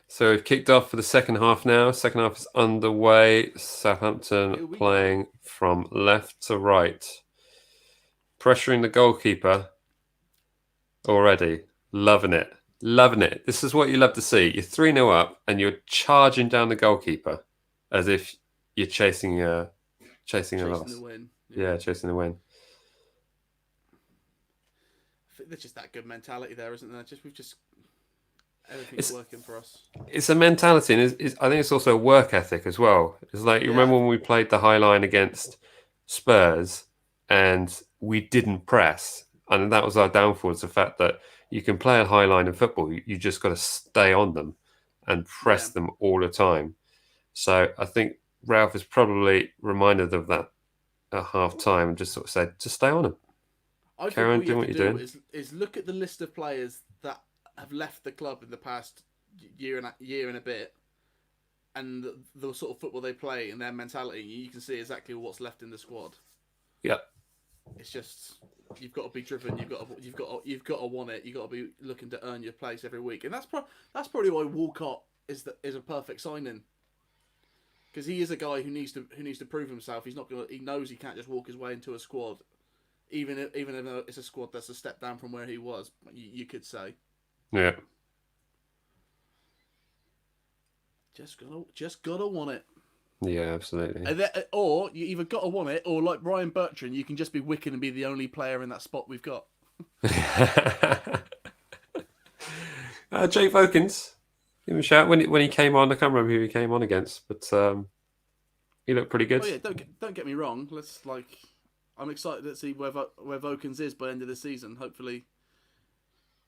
So we've kicked off for the second half now. Second half is underway. Southampton playing from left to right. Pressuring the goalkeeper already. Loving it. Loving it. This is what you love to see. You're 3-0 up and you're charging down the goalkeeper as if you're chasing a loss. The win. Yeah, chasing the win. I think there's just that good mentality there, isn't there? Everything's working for us. It's a mentality, and I think it's also a work ethic as well. It's like, you remember when we played the high line against Spurs and we didn't press, and that was our downfall. It's the fact that you can play a high line in football. You just got to stay on them and press them all the time. So I think Ralph is probably reminded of that at half time and just sort of said, just stay on him. Carry on doing what you're doing. Is look at the list of players that have left the club in the past year and a bit, and the sort of football they play and their mentality. You can see exactly what's left in the squad. Yeah, it's just you've got to be driven. You've got to want it. You've got to be looking to earn your place every week, and that's probably why Walcott is a perfect signing. Because he is a guy who needs to prove himself. He knows he can't just walk his way into a squad, even if it's a squad that's a step down from where he was. You could say. Yeah. Just gotta want it. Yeah, absolutely. Or you either gotta want it, or like Brian Bertrand, you can just be wicked and be the only player in that spot we've got. Jake Watkins. Give him a shout when he came on. I can't remember who he came on against, but he looked pretty good. Oh yeah, don't get me wrong. I'm excited to see where Watkins is by the end of the season. Hopefully,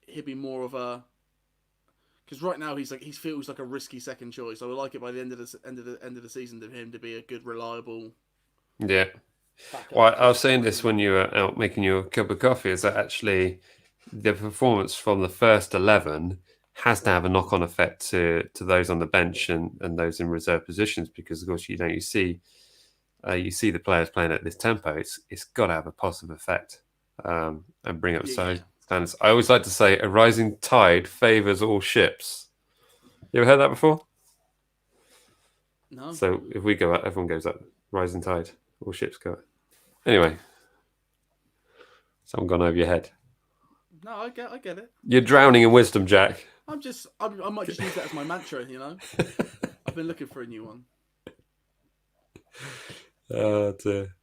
he'll be more of a. Because right now he feels like a risky second choice. I would like it by the end of the season for him to be a good, reliable. Yeah. Well, I was saying this when you were out making your cup of coffee. Is that actually the performance from the first 11 has to have a knock-on effect to those on the bench and those in reserve positions, because of course you see the players playing at this tempo. It's got to have a positive effect and bring up standards. I always like to say a rising tide favours all ships. You ever heard that before? No. So if we go up, everyone goes up. Rising tide, all ships go up. Anyway, someone gone over your head. No, I get it. You're drowning in wisdom, Jack. I might just use that as my mantra, you know. I've been looking for a new one. Oh dear.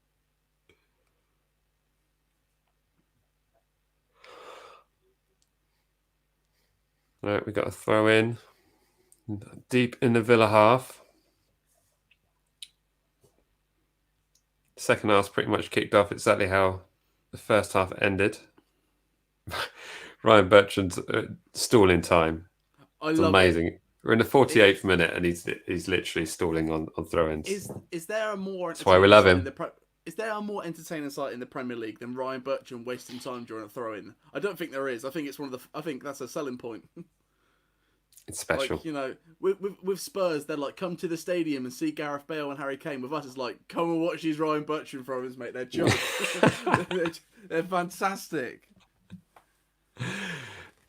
All right, we got a throw in. Deep in the Villa half. Second half's pretty much kicked off exactly how the first half ended. Ryan Bertrand's stalling time. I It's love it. amazing. We're in the 48th minute and he's literally stalling on throw-ins. Is there a more That's why we love him. Is there a more entertaining sight in the Premier League than Ryan Bertrand wasting time during a throw-in? I don't think there is. I think it's I think that's a selling point. It's special. Like, you know, with Spurs, they're like, come to the stadium and see Gareth Bale and Harry Kane. With us, it's like, come and watch these Ryan Bertrand throw-ins, mate. They're jokes. they're fantastic.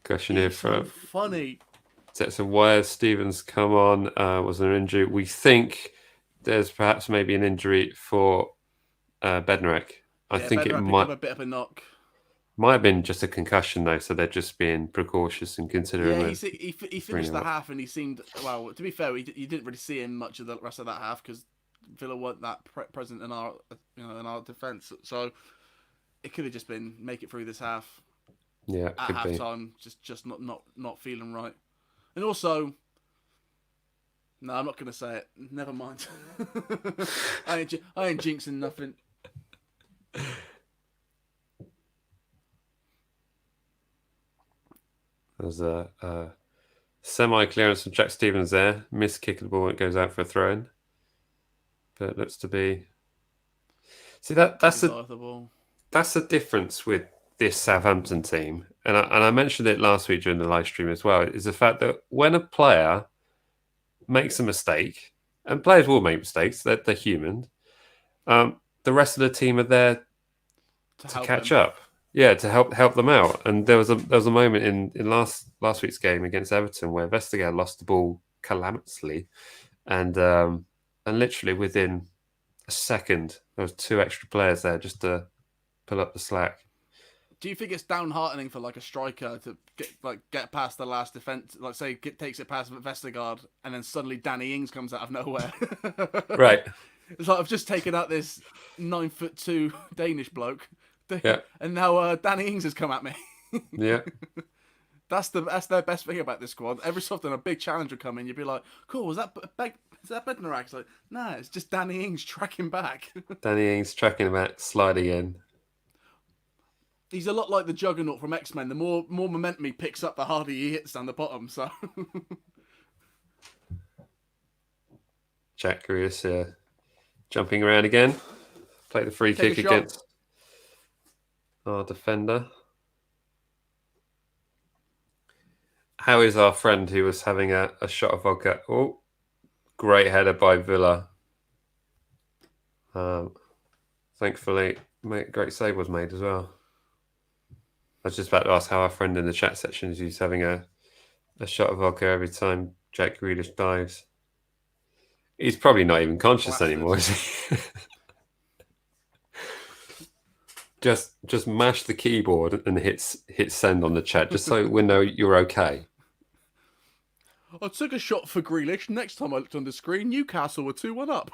Question here from funny. So why has Stevens come on? Was there an injury? We think there's perhaps maybe an injury for Bednarek. I think it might have a bit of a knock. Might have been just a concussion though, so they're just being precautious and considering. Yeah, he finished the half and he seemed, well. To be fair, you didn't really see him much of the rest of that half because Villa weren't that present in our in our defence. So it could have just been make it through this half. Yeah, at half time, just not feeling right. And also, no, I'm not going to say it. Never mind. I ain't jinxing nothing. There's a semi-clearance from Jack Stevens there. Missed kick of the ball. It goes out for a throw-in. But it looks to be... See, that's the difference with this Southampton team. And I mentioned it last week during the live stream as well, is the fact that when a player makes a mistake, and players will make mistakes, they're human, the rest of the team are there to catch up. Yeah, to help them out. And there was a moment in last week's game against Everton where Vestergaard lost the ball calamitously, and literally within a second there was 2 extra players there just to pull up the slack. Do you think it's downheartening for like a striker to get past the last defense, like say takes it past Vestergaard, and then suddenly Danny Ings comes out of nowhere? Right. It's like I've just taken out this 9'2" Danish bloke. Yeah. And now Danny Ings has come at me. Yeah. That's their best thing about this squad. Every so often a big challenge will come in. You'd be like, cool, is that Bednarek? It's like, nah, it's just Danny Ings tracking back. Danny Ings tracking back, sliding in. He's a lot like the Juggernaut from X-Men. The more momentum he picks up, the harder he hits down the bottom. So Jack Grealish jumping around again. Play the free kick against our defender. How is our friend who was having a shot of vodka? Oh, great header by Villa. Thankfully, great save was made as well. I was just about to ask how our friend in the chat section is. He's having a shot of vodka every time Jack Grealish dives. He's probably not even conscious anymore, is he? Just mash the keyboard and hit send on the chat, just so we know you're okay. I took a shot for Grealish. Next time I looked on the screen, Newcastle were 2-1 up.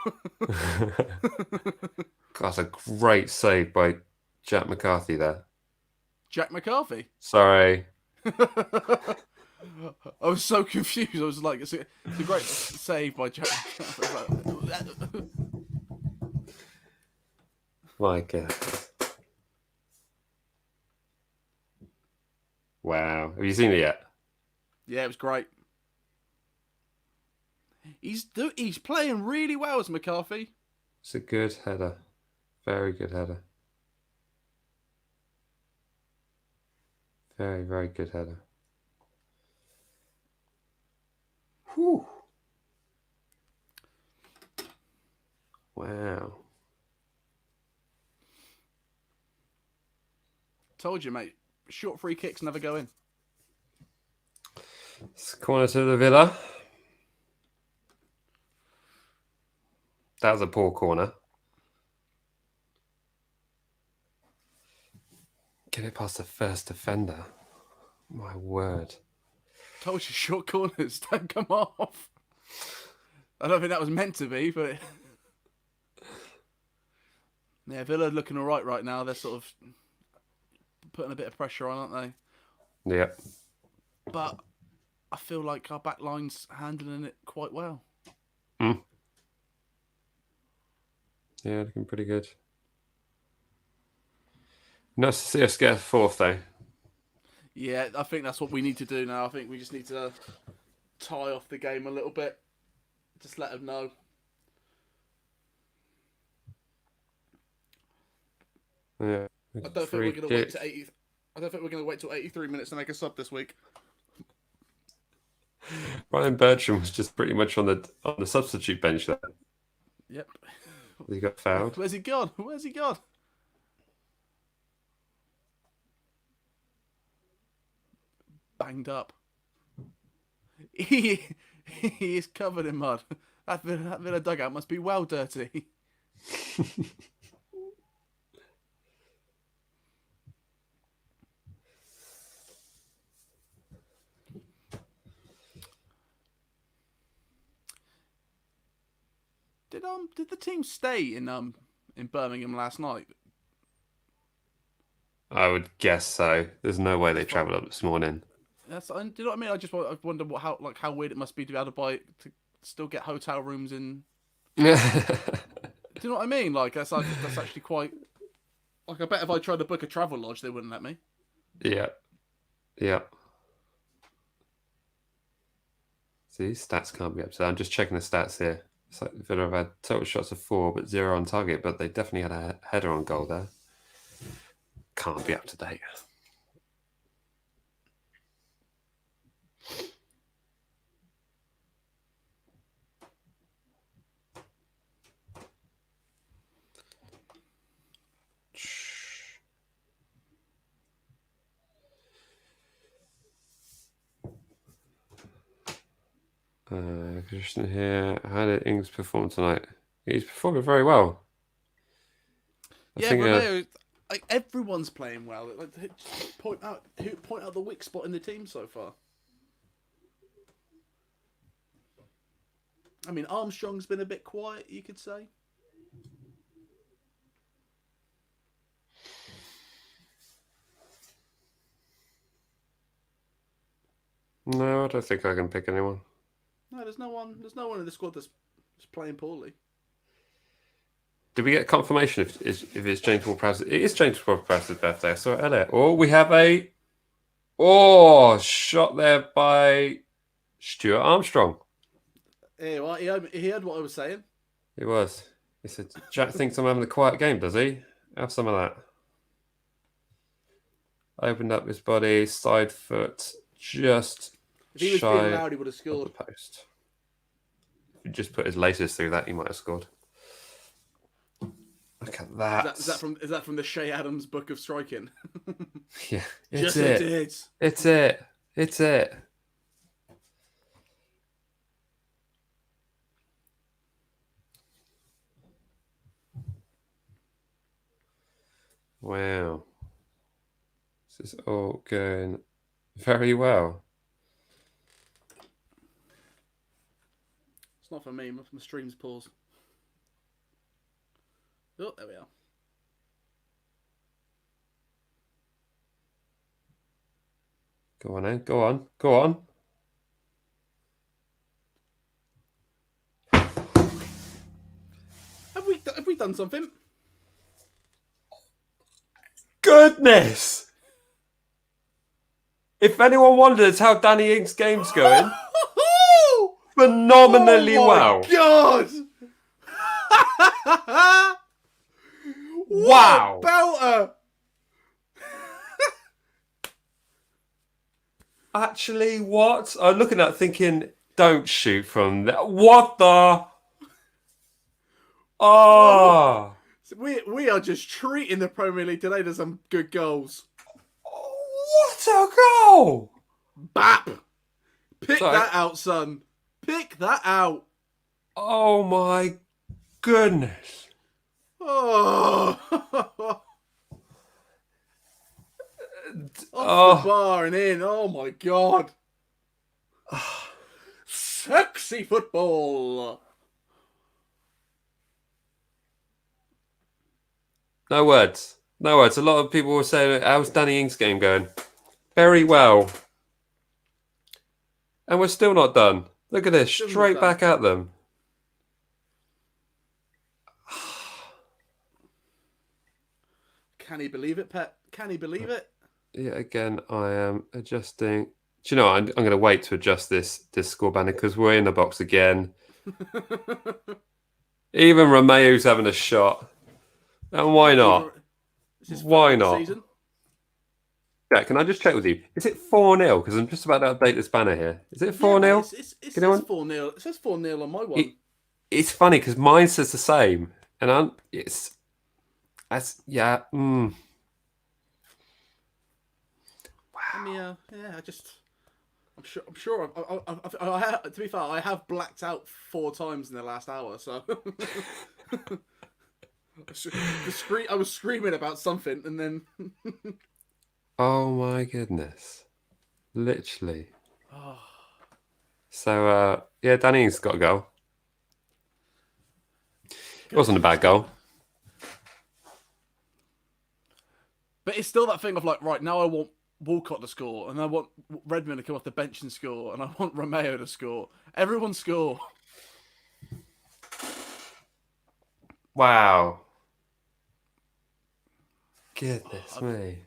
That's a great save by Jack McCarthy there. Jack McCarthy? Sorry. I was so confused. I was like, it's a great save by Jack McCarthy. My God. Wow. Have you seen it yet? Yeah, it was great. He's playing really well as McCarthy. It's a good header. Very good header. Very, very good header. Whew. Wow. Told you, mate. Short free kicks never go in. It's corner to the Villa. That was a poor corner. Get it past the first defender. My word. Told you, short corners don't come off. I don't think that was meant to be, but yeah, Villa looking all right now. They're sort of putting a bit of pressure on, aren't they? Yeah. But I feel like our back line's handling it quite well. Yeah, looking pretty good. Nice to see us get a fourth, though. Yeah, I think that's what we need to do now. I think we just need to tie off the game a little bit. Just let them know. Yeah. I don't think we're going to wait to 80. I don't think we're going to wait till 83 minutes to make a sub this week. Ryan Bertram was just pretty much on the substitute bench there. Yep. He got fouled. Where's he gone? Where's he gone? Banged up. He is covered in mud. That Villa dugout must be well dirty. Did the team stay in Birmingham last night? I would guess so. There's no way they travelled up this morning. Do you know what I mean? I wonder how weird it must be to be able to still get hotel rooms in. Do you know what I mean? Like that's actually quite. Like I bet if I tried to book a travel lodge, they wouldn't let me. Yeah. See, stats can't be up to that. I'm just checking the stats here. It's like Villa have had total shots of 4, but 0 on target. But they definitely had a header on goal there. Can't be up to date. Question here. How did Ings perform tonight? He's performing very well. Like everyone's playing well. Point out the weak spot in the team so far. I mean, Armstrong's been a bit quiet, you could say. No, I don't think I can pick anyone. No, there's no one in the squad that's playing poorly. Did we get confirmation if it's James Ward-Prowse? It is James Ward-Prowse's birthday. I saw it earlier. Or we have a shot there by Stuart Armstrong. Yeah, well, he heard what I was saying. He was. He said, Jack thinks I'm having a quiet game, does he? Have some of that. Opened up his body, side foot, just if he was being loud, he would have scored. The post. If he just put his laces through that, he might have scored. Look at that. Is that from the Shay Adams book of striking? Yeah. It's it. It's it. Wow. This is all going very well. It's not for me. My stream's paused. Oh, there we are. Go on, then. Go on. Have we done something? Goodness! If anyone wonders how Danny Ings' game's going, phenomenally well. God! Wow! Belter! Actually, what? I'm looking at it thinking, don't shoot from there. What the? Oh! We are just treating the Premier League today to some good goals. What a goal! Bap! Pick that out, son. Pick that out. Oh my goodness. Oh. Off the bar and in. Oh my God. Sexy football. No words. A lot of people were saying, how's Danny Ings' game going? Very well. And we're still not done. Look at this, Still not straight done. back at them. Can he believe it, Pep? Can he believe it? Yeah, again, I am adjusting. Do you know what? I'm going to wait to adjust this score banner because we're in the box again. Even Romeo's having a shot. And why not? Is this Why of the not? season? Yeah, can I just check with you? Is it 4-0? Because I'm just about to update this banner here. Is it 4-0? It says 4-0. It says 4-0 on my one. It's funny because mine says the same. And yeah. Wow. I'm sure. To be fair, I have blacked out 4 times in the last hour. So I was screaming about something, and then. Oh my goodness! Literally. Oh. So yeah, Danny's got a goal. It wasn't a bad goal. But it's still that thing of like, right, now I want Walcott to score, and I want Redmond to come off the bench and score, and I want Romeo to score. Everyone score. Wow. Goodness me.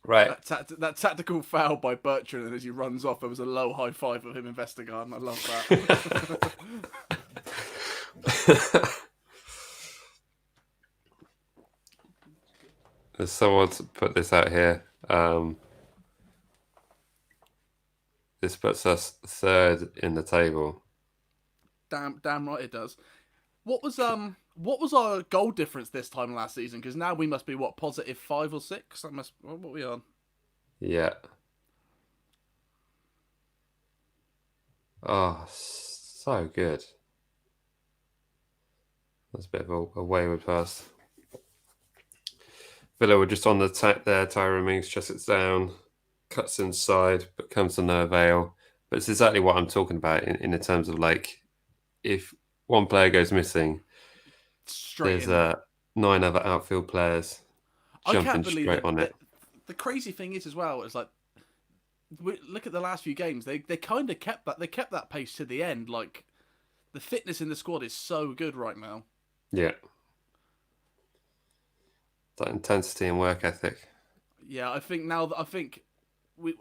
Right. That tactical foul by Bertrand, and as he runs off, there was a low high five of him in Vestergaard, and I love that. There's someone to put this out here. This puts us 3rd in the table. Damn right it does. What was our goal difference this time last season? Because now we must be what, positive 5 or 6? That must what are we on? Yeah. Oh, so good. That's a bit of a wayward pass. Villa were just on the attack there. Tyrone Mings chucks it down, cuts inside, but comes to no avail. But it's exactly what I'm talking about in the terms of like, if one player goes missing, there's 9 other outfield players jumping straight on it. The crazy thing is as well, is like, look at the last few games. They kind of kept that. They kept that pace to the end. Like, the fitness in the squad is so good right now. Yeah. That intensity and work ethic. Yeah, I think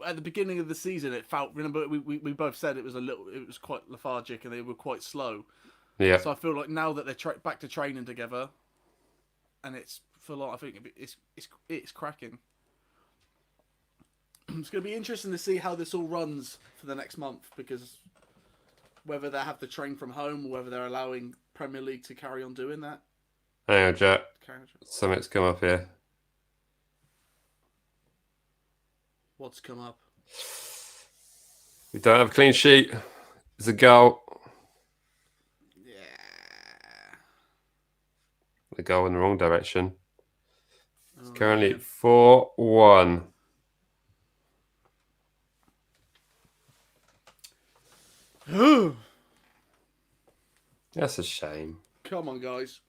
at the beginning of the season it felt. Remember, we both said it was quite lethargic and they were quite slow. Yeah. So I feel like now that they're back to training together, and it's full on. I think it's cracking. It's going to be interesting to see how this all runs for the next month, because whether they have to train from home or whether they're allowing Premier League to carry on doing that. Hang on, Jack. Something's come up here. What's come up? We don't have a clean sheet. There's a goal. Yeah. The goal in the wrong direction. It's currently 4-1. That's a shame. Come on, guys.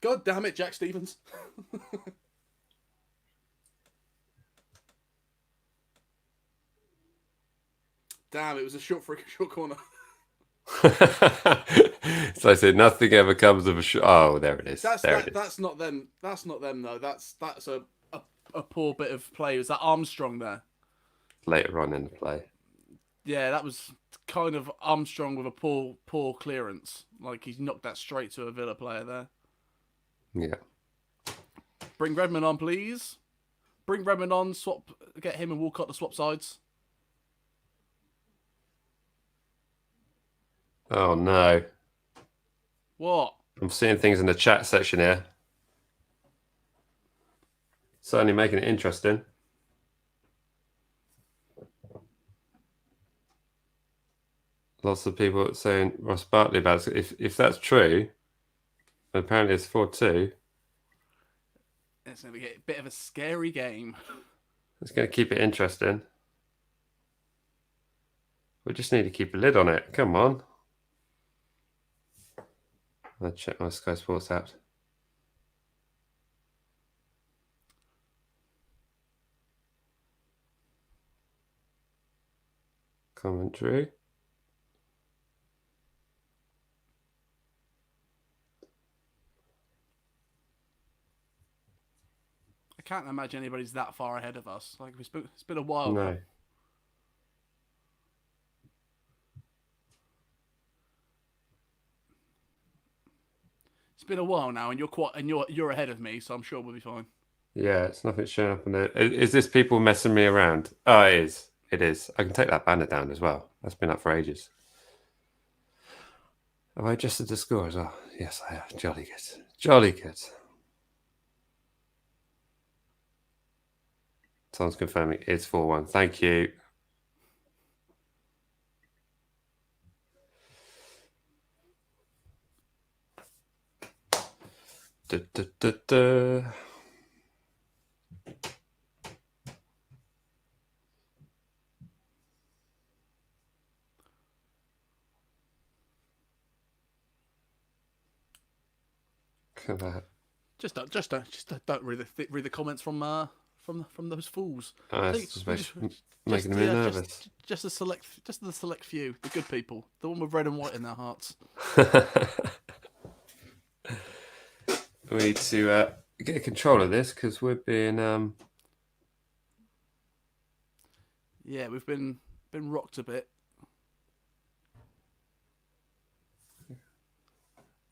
God damn it, Jack Stevens. Damn, it was a short corner. So I said, nothing ever comes of a shot. Oh, there it is. That's not them. That's not them though. That's a poor bit of play. Was that Armstrong there? Later on in the play. Yeah, that was kind of Armstrong with a poor clearance. Like, he's knocked that straight to a Villa player there. Yeah. Bring Redmond on, please. Bring Redmond on. Get him and Walcott to swap sides. Oh no. What? I'm seeing things in the chat section here. Certainly making it interesting. Lots of people saying Ross Bartley about it. If that's true, apparently it's 4-2. It's going to be a bit of a scary game. It's going to keep it interesting. We just need to keep a lid on it. Come on. I'll check my Sky Sports app. commentary. I can't imagine anybody's that far ahead of us. Like it's been a while now. No. It's been a while now, and you're ahead of me, so I'm sure we'll be fine. Yeah, it's nothing showing up on there. Is this people messing me around? Oh, it is. It is. I can take that banner down as well. That's been up for ages. Have I adjusted the score as well? Yes, I have. Jolly good. Jolly good. Someone's confirming it's 4-1. Thank you. Da, da, da, da. Look at that. Just don't read the comments from those fools. It's just making me nervous. Just the select few, the good people, the one with red and white in their hearts. We need to get control of this because we're being yeah, we've been rocked a bit,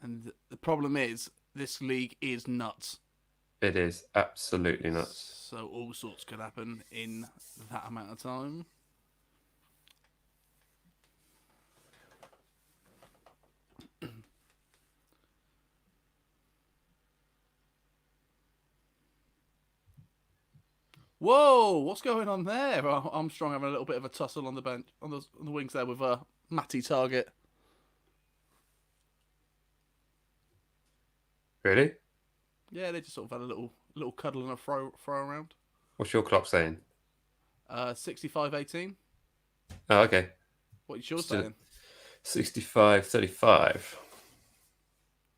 and the problem is this league is nuts. It is absolutely nuts. So all sorts could happen in that amount of time. Whoa! What's going on there? Armstrong having a little bit of a tussle on the bench, on the wings there with Matty Target. Really? Yeah, they just sort of had a little cuddle and a throw around. What's your clock saying? 65-18. Oh, okay. What yours saying? 65-35.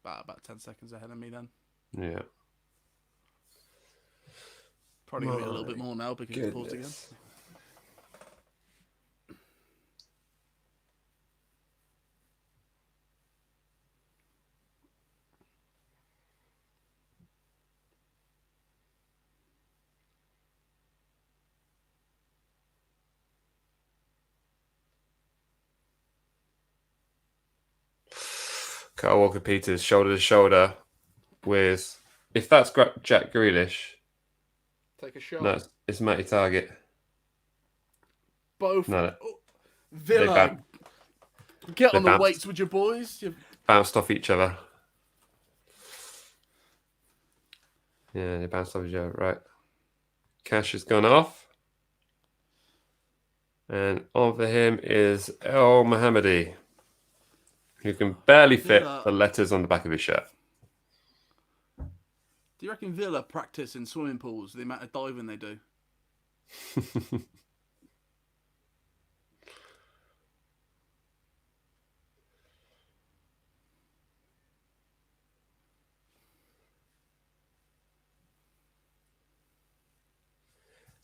About 10 seconds ahead of me then. Yeah. Probably gonna be a little bit more now because it's paused again. Kyle Walker-Peters shoulder to shoulder with, if that's Jack Grealish, Take a shot. no, it's Matty Target. Both. No. Oh, Villa. Get on the weights with your boys. Bounced off each other. Yeah, they bounced off each other. Right. Cash has gone off. And on for him is El Mohammadi, who can barely fit the letters on the back of his shirt. Do you reckon Villa practice in swimming pools, the amount of diving they do?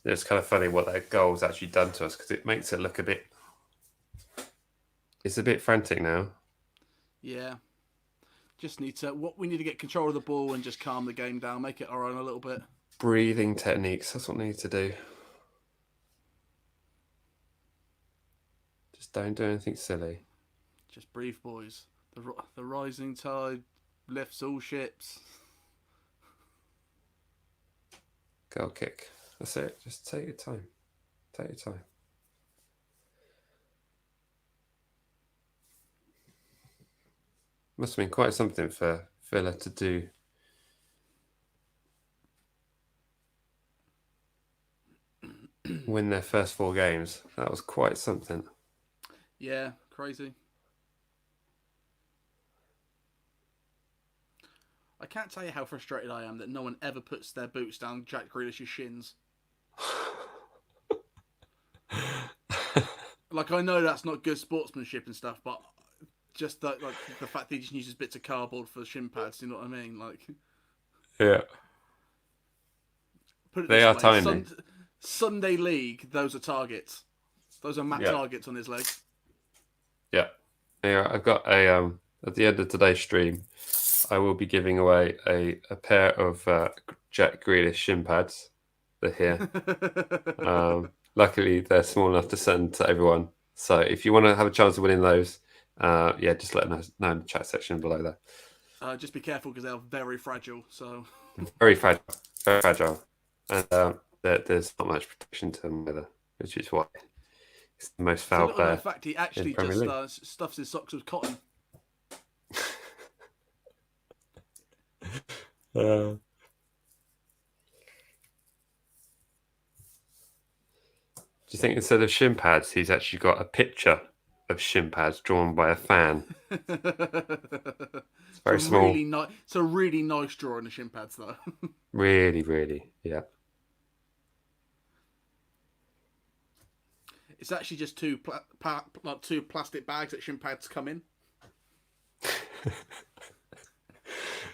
It's kind of funny what that goal's actually done to us because it makes it look a bit... It's a bit frantic now. Yeah. We need to get control of the ball and just calm the game down, make it our own a little bit. Breathing techniques, that's what we need to do. Just don't do anything silly. Just breathe, boys. The rising tide lifts all ships. Goal kick. That's it. Just take your time. Take your time. Must have been quite something for Villa to do. Win their first 4 games. That was quite something. Yeah, crazy. I can't tell you how frustrated I am that no one ever puts their boots down Jack Grealish's shins. Like, I know that's not good sportsmanship and stuff, but just that, like, the fact that he just uses bits of cardboard for shin pads, you know what I mean? Like, yeah. Put it they this are way, tiny. Sunday League, those are targets. Those are Matt targets on his legs. Yeah. Yeah, I've got a at the end of today's stream, I will be giving away a pair of Jack Grealish shin pads. They're here. Luckily, they're small enough to send to everyone. So if you want to have a chance of winning those, yeah, just let us know in the chat section below there. Just be careful because they're very fragile. So very fragile, very fragile, and there's not much protection to them either, which is why it's the most foul player. In fact, he actually just stuffs his socks with cotton. Do you think instead of shin pads, he's actually got a picture of shin pads drawn by a fan? It's very small. Really it's a really nice drawing of shin pads, though. Really, really, yeah. It's actually just two plastic bags that shin pads come in.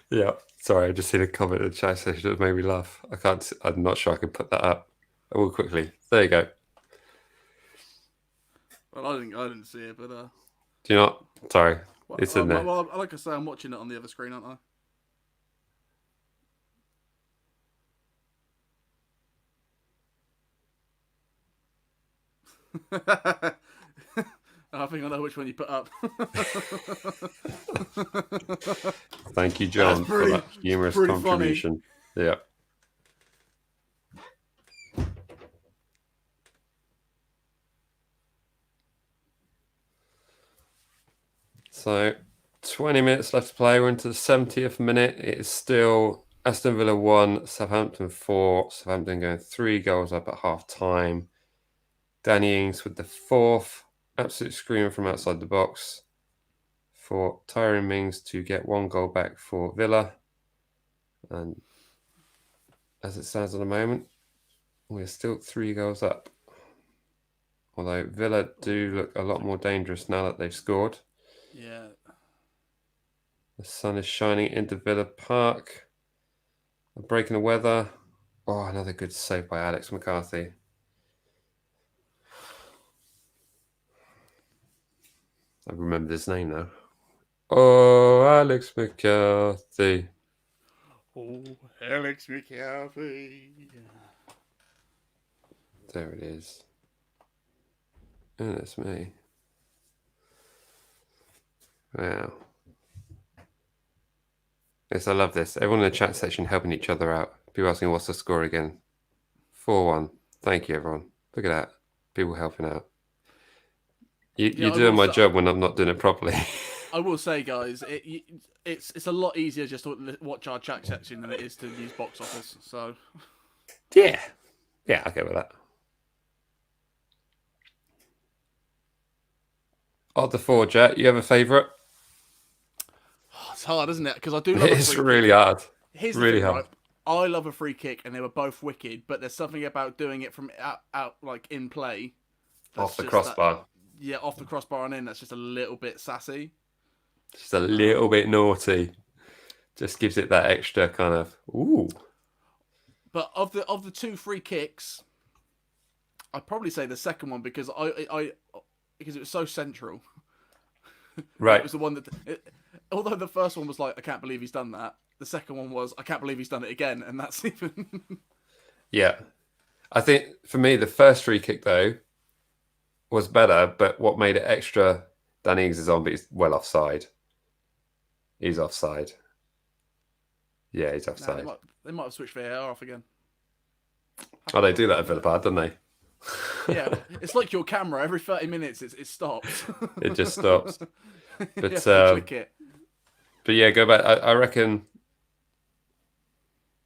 Yeah, sorry, I just seen a comment in the chat section that made me laugh. I'm not sure I can put that up. I will quickly. There you go. Well, I didn't see it, but do you not? Sorry, it's in there. Well, like I say, I'm watching it on the other screen, aren't I? I think I know which one you put up. Thank you, John, for that humorous contribution. Funny. Yeah. So, 20 minutes left to play. We're into the 70th minute. It is still Aston Villa 1, Southampton 4. Southampton going 3 goals up at half time. Danny Ings with the 4th. Absolute screamer from outside the box for Tyrone Mings to get 1 goal back for Villa. And as it stands at the moment, we're still 3 goals up. Although Villa do look a lot more dangerous now that they've scored. Yeah. The sun is shining into Villa Park. A break in the weather. Oh, another good save by Alex McCarthy. I remember his name now. Oh, Alex McCarthy. Oh, Alex McCarthy. There it is. Oh, that's me. Wow. Yes, I love this. Everyone in the chat section helping each other out. People asking what's the score again. 4-1. Thank you, everyone. Look at that. People helping out. You're doing my job when I'm not doing it properly. I will say, guys, it's a lot easier just to watch our chat section than it is to use box office. So, yeah, I'll go with that. Of the 4, Jet, you have a favourite? Oh, it's hard, isn't it? Because I do. Love it's really hard. Here's really the thing, hard. Right? I love a free kick, and they were both wicked. But there's something about doing it from out like in play, off the crossbar. Yeah, off the crossbar and in. That's just a little bit sassy. Just a little bit naughty. Just gives it that extra kind of ooh. But of the 2 free kicks, I'd probably say the second one because because it was so central. Right. It was the one that, although the first one was like, I can't believe he's done that. The second one was, I can't believe he's done it again, and that's even. Yeah, I think for me the first free kick though was better, but what made it extra? Danny Ings is on, but he's well offside. He's offside. Yeah, he's offside. Nah, they might have switched VAR off again. Oh, they do that at Villa Park, don't they? Yeah, it's like your camera. Every 30 minutes, it stops. It just stops. But click it. But yeah, go back. I reckon.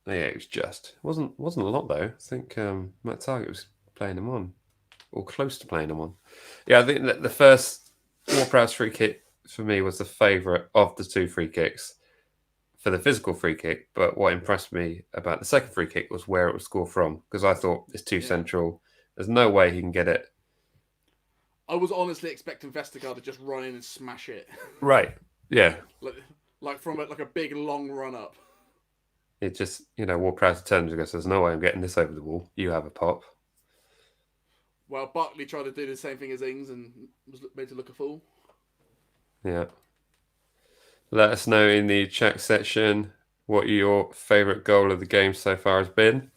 Yeah, it wasn't a lot though. I think Matt Target was playing him on, or close to playing him on. Yeah, I think that the first Ward-Prowse free kick for me was the favourite of the 2 free kicks for the physical free kick. But what impressed me about the second free kick was where it was scored from, because I thought it's too central. There's no way he can get it. I was honestly expecting Vestergaard to just run in and smash it. Right. Yeah. Like from a big long run up. It just, Ward-Prowse turns and goes, there's no way I'm getting this over the wall. You have a pop. Well, Barkley tried to do the same thing as Ings and was made to look a fool. Yeah. Let us know in the chat section what your favourite goal of the game so far has been.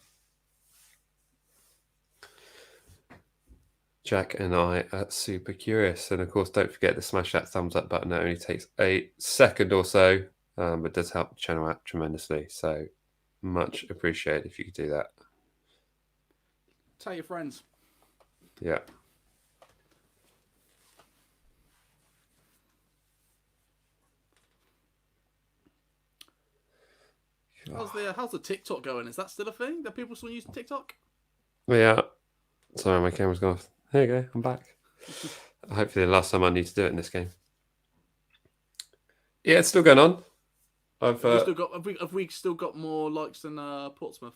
Jack and I are super curious. And of course, don't forget to smash that thumbs up button. It only takes a second or so, but does help the channel out tremendously. So much appreciated if you could do that. Tell your friends. Yeah. How's the TikTok going? Is that still a thing? That people still using TikTok? Yeah. Sorry, my camera's gone off. There you go. I'm back. Hopefully the last time I need to do it in this game. Yeah, it's still going on. Have we still got more likes than Portsmouth?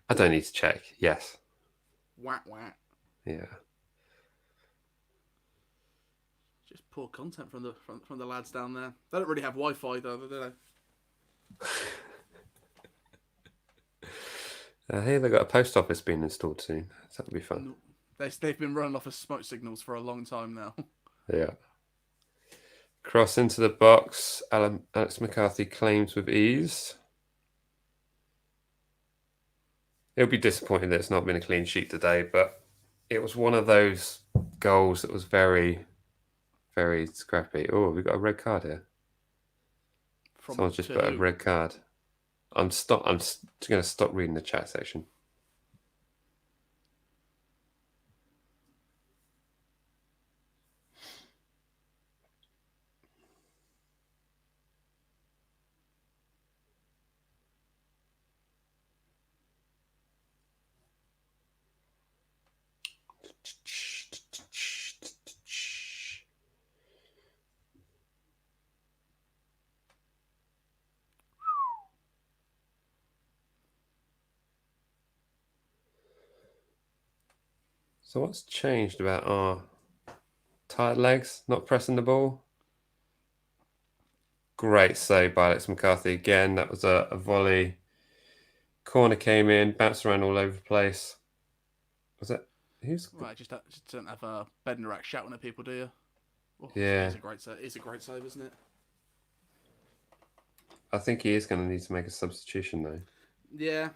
I don't need to check. Yes. Whack whack. Yeah. Just poor content from the lads down there. They don't really have Wi-Fi though, do they? I hear they've got a post office being installed soon. So that'll be fun. They've been running off of smoke signals for a long time now. Yeah. Cross into the box. Alex McCarthy claims with ease. He'll be disappointed that it's not been a clean sheet today, but it was one of those goals that was very, very scrappy. Oh, we've got a red card here. Someone's just put a red card. I'm just going to stop reading the chat section. So what's changed about our tired legs, not pressing the ball? Great save by Alex McCarthy again. That was a volley. Corner came in, bounced around all over the place. Was that who's? Right, just don't have a bed rack shouting at people, do you? Oh, Yeah, it's a great save. It's a great save, isn't it? I think he is going to need to make a substitution though. Yeah.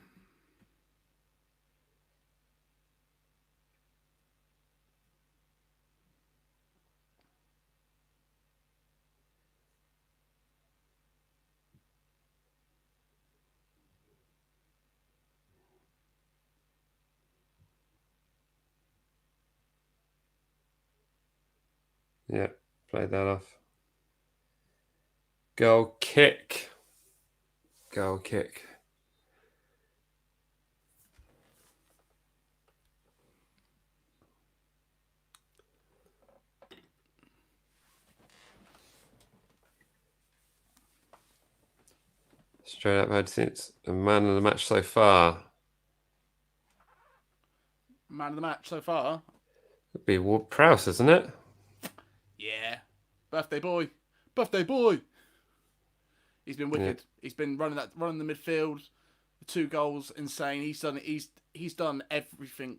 Yeah, play that off. Goal kick. Goal kick. Straight up, I'd say it's a man of the match so far. Man of the match so far. It'd be Ward-Prowse, isn't it? Yeah. Birthday boy. Birthday boy. He's been wicked. Yeah. He's been running the midfield. The 2 goals, insane. He's done everything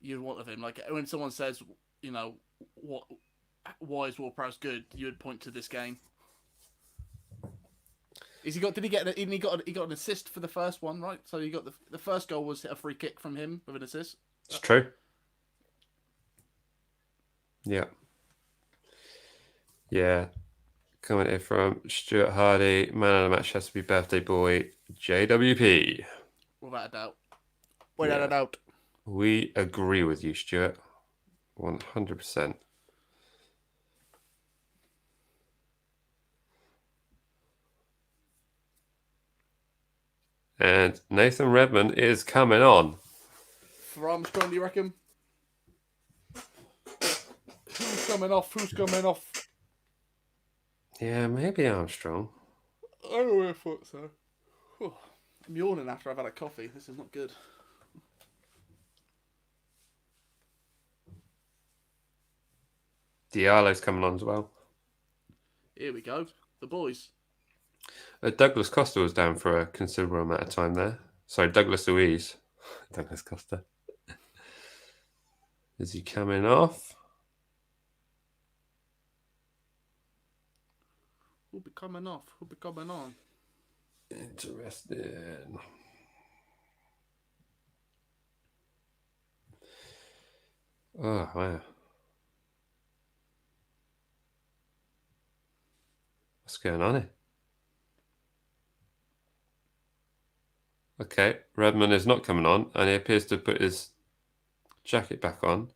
you'd want of him. Like when someone says, you know, why is Ward-Prowse good? You would point to this game. He got an assist for the first one, right? So you got the first goal was a free kick from him with an assist. It's true. Yeah. Yeah. Comment here from Stuart Hardy. Man of the match has to be birthday boy JWP. Without a doubt. Without a doubt. We agree with you, Stuart. 100%. And Nathan Redmond is coming on. For Armstrong, do you reckon? Who's coming off? Who's coming off? Yeah, maybe Armstrong. I don't know if I thought so. Oh, I'm yawning after I've had a coffee. This is not good. Diallo's coming on as well. Here we go. The boys. Douglas Costa was down for a considerable amount of time there. Sorry, Douglas Luiz. Douglas Costa. Is he coming off? Who'll be coming off? Who'll be coming on? Interesting. Oh, wow. What's going on here? Okay, Redmond is not coming on, and he appears to put his jacket back on.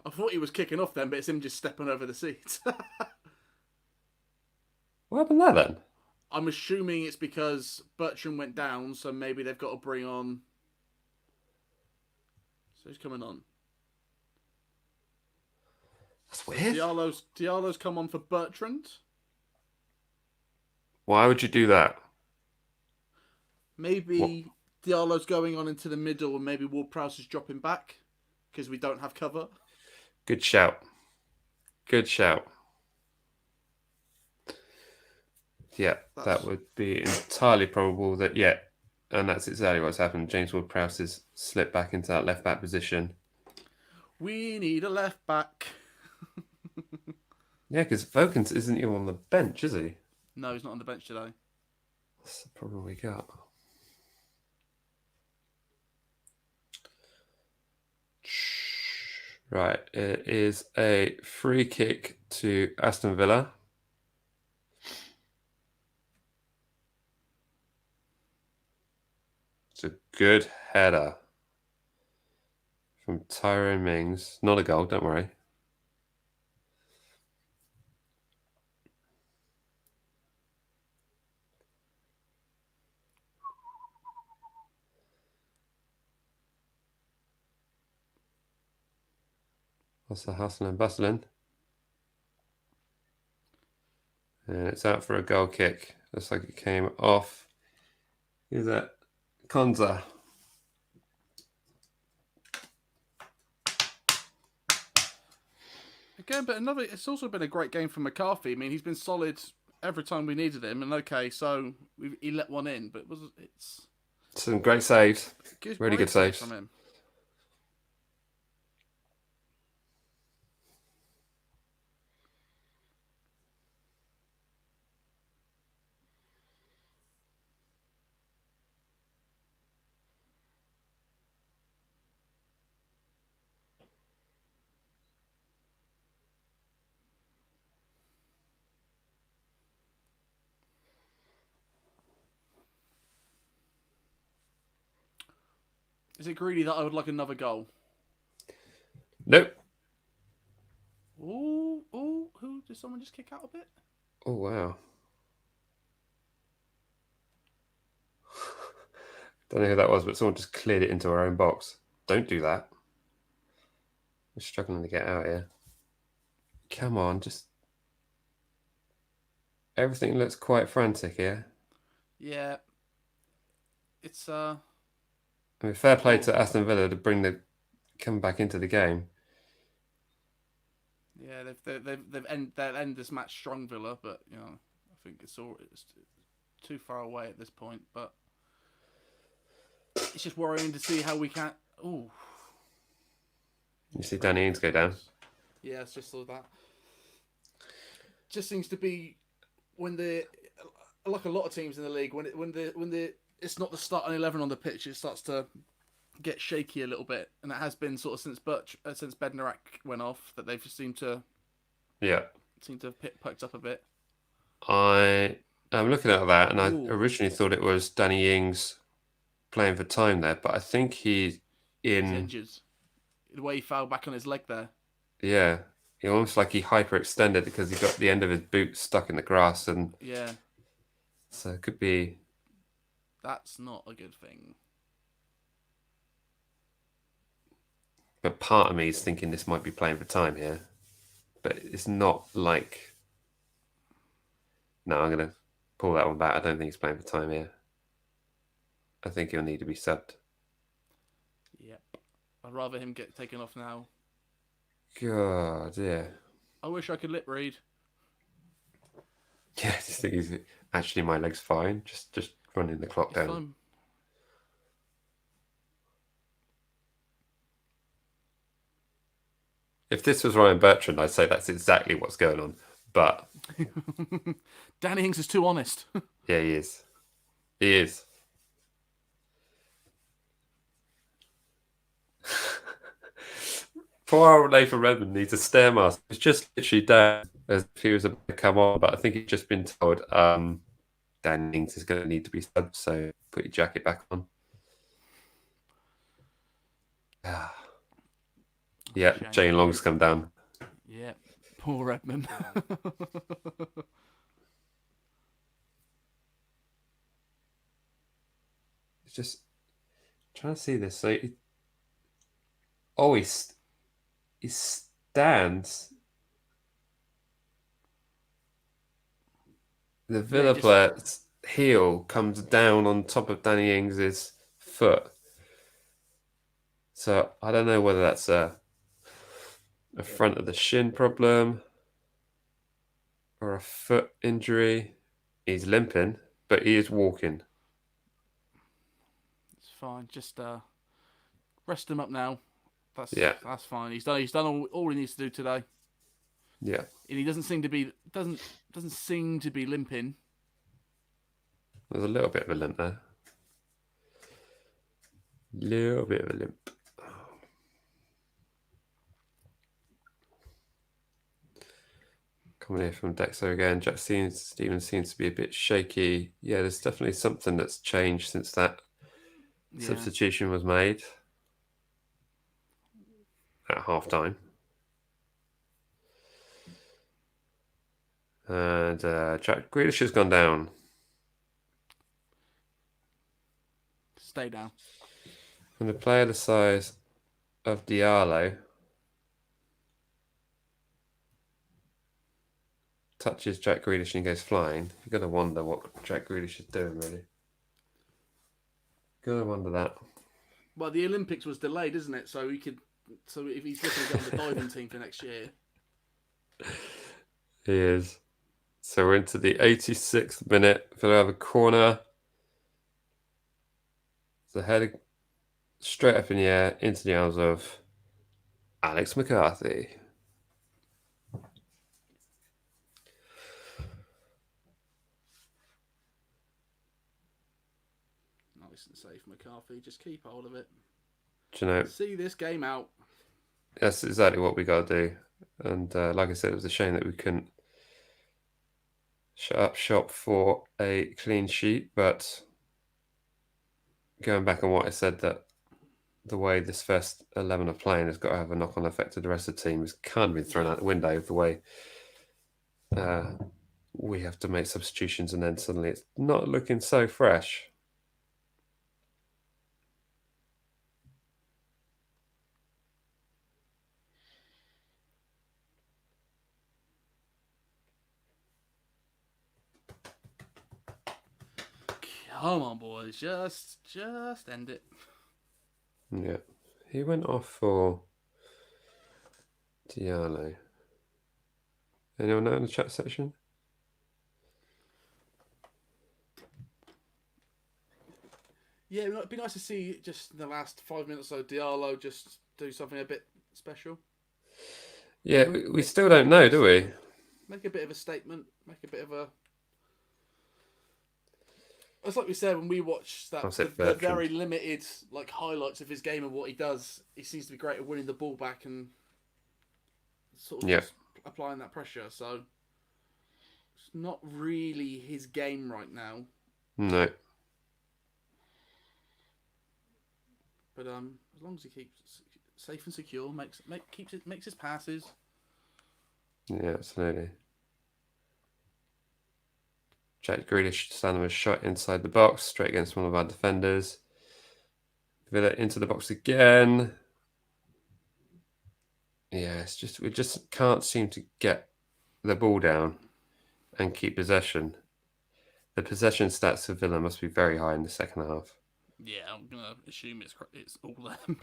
I thought he was kicking off then, but it's him just stepping over the seat. What happened there then? I'm assuming it's because Bertrand went down, so maybe they've got to bring on. So who's coming on? That's weird. Diallo's come on for Bertrand. Why would you do that? Maybe Diallo's going on into the middle, and maybe Ward-Prowse is dropping back because we don't have cover. Good shout. Good shout. Yeah, that would be entirely probable that, yeah, and that's exactly what's happened. James Ward-Prowse has slipped back into that left-back position. We need a left-back. Yeah, because Watkins isn't even on the bench, is he? No, he's not on the bench today. That's the problem we got. Right, it is a free kick to Aston Villa. It's a good header from Tyrone Mings. Not a goal, don't worry. That's the hustle and bustling. And it's out for a goal kick. Looks like it came off. Is that Konza? Again, but it's also been a great game for McCarthy. I mean, he's been solid every time we needed him. And okay, so he let one in, but it's some great saves. Really good saves from him. Is it greedy that I would like another goal? Nope. Ooh, who did someone just kick out a bit? Oh, wow. Don't know who that was, but someone just cleared it into our own box. Don't do that. We're struggling to get out here. Come on, just... Everything looks quite frantic here. Yeah. It's, I mean, fair play to Aston Villa to come back into the game. Yeah, they'll end this match strong, Villa, but you know, I think it's too far away at this point. But it's just worrying to see how we can. Ooh, you see Danny Ings go down. Yeah, it's just all that. Just seems to be when like a lot of teams in the league, when it's not the starting 11 on the pitch, it starts to get shaky a little bit, and it has been sort of since Bednarak went off that they've just seemed to have picked up a bit. I'm looking at that, and I originally thought it was Danny Ings playing for time there, but I think he's injured. The way he fell back on his leg there. Yeah, almost like he hyperextended because he got the end of his boot stuck in the grass, and yeah, so it could be. That's not a good thing. But part of me is thinking this might be playing for time here. But it's not like... No, I'm going to pull that one back. I don't think he's playing for time here. I think he'll need to be subbed. Yep. I'd rather him get taken off now. God, yeah. I wish I could lip read. Yeah, I just think he's... Actually, my leg's fine. Just running the clock down. Fine. If this was Ryan Bertrand, I'd say that's exactly what's going on. But Danny Ings is too honest. yeah, he is. He is. Poor old Nathan Redmond needs a stairmaster. It's just literally down as if he was about to come on, but I think he's just been told Dan Ings is going to need to be subbed, so put your jacket back on. Yeah, Jane Long's come down. Yeah, poor Redmond. It's just trying to see this. So, he stands. The Villa player's heel comes down on top of Danny Ings' foot. So I don't know whether that's a front of the shin problem or a foot injury. He's limping, but he is walking. It's fine. Just rest him up now. That's fine. He's done all he needs to do today. Yeah. And he doesn't seem to be limping. There's a little bit of a limp there. Little bit of a limp. Coming here from Dexter again. Jack Stevens seems to be a bit shaky. Yeah, there's definitely something that's changed since that substitution was made at half-time. And Jack Grealish has gone down. Stay down. And a player the size of Diallo touches Jack Grealish and goes flying. You've got to wonder what Jack Grealish is doing, really. Got to wonder that. Well, the Olympics was delayed, isn't it? So if he's looking to get on the diving team for next year. He is. So we're into the 86th minute. Villa have a corner. The header straight up in the air into the arms of Alex McCarthy. Nice and safe, McCarthy. Just keep hold of it. Do you know? See this game out. That's exactly what we got to do. And like I said, it was a shame that we couldn't shut up shop for a clean sheet. But going back on what I said, that the way this first 11 are playing has got to have a knock-on effect to the rest of the team. It's kind of been thrown out the window the way we have to make substitutions and then suddenly it's not looking so fresh. Come on, boys. Just end it. Yeah. He went off for Diallo. Anyone know in the chat section? Yeah, it'd be nice to see just in the last 5 minutes or so Diallo just do something a bit special. Yeah, we still don't know, do we? Make a bit of a statement. Make a bit of a... It's like we said when we watched the very limited highlights of his game and what he does. He seems to be great at winning the ball back and sort of just applying that pressure. So it's not really his game right now. No. But as long as he keeps safe and secure, makes his passes. Yeah, absolutely. Jack Grealish standing with a shot inside the box, straight against one of our defenders. Villa into the box again. Yeah, it's just we just can't seem to get the ball down and keep possession. The possession stats for Villa must be very high in the second half. Yeah, I'm gonna assume it's all them.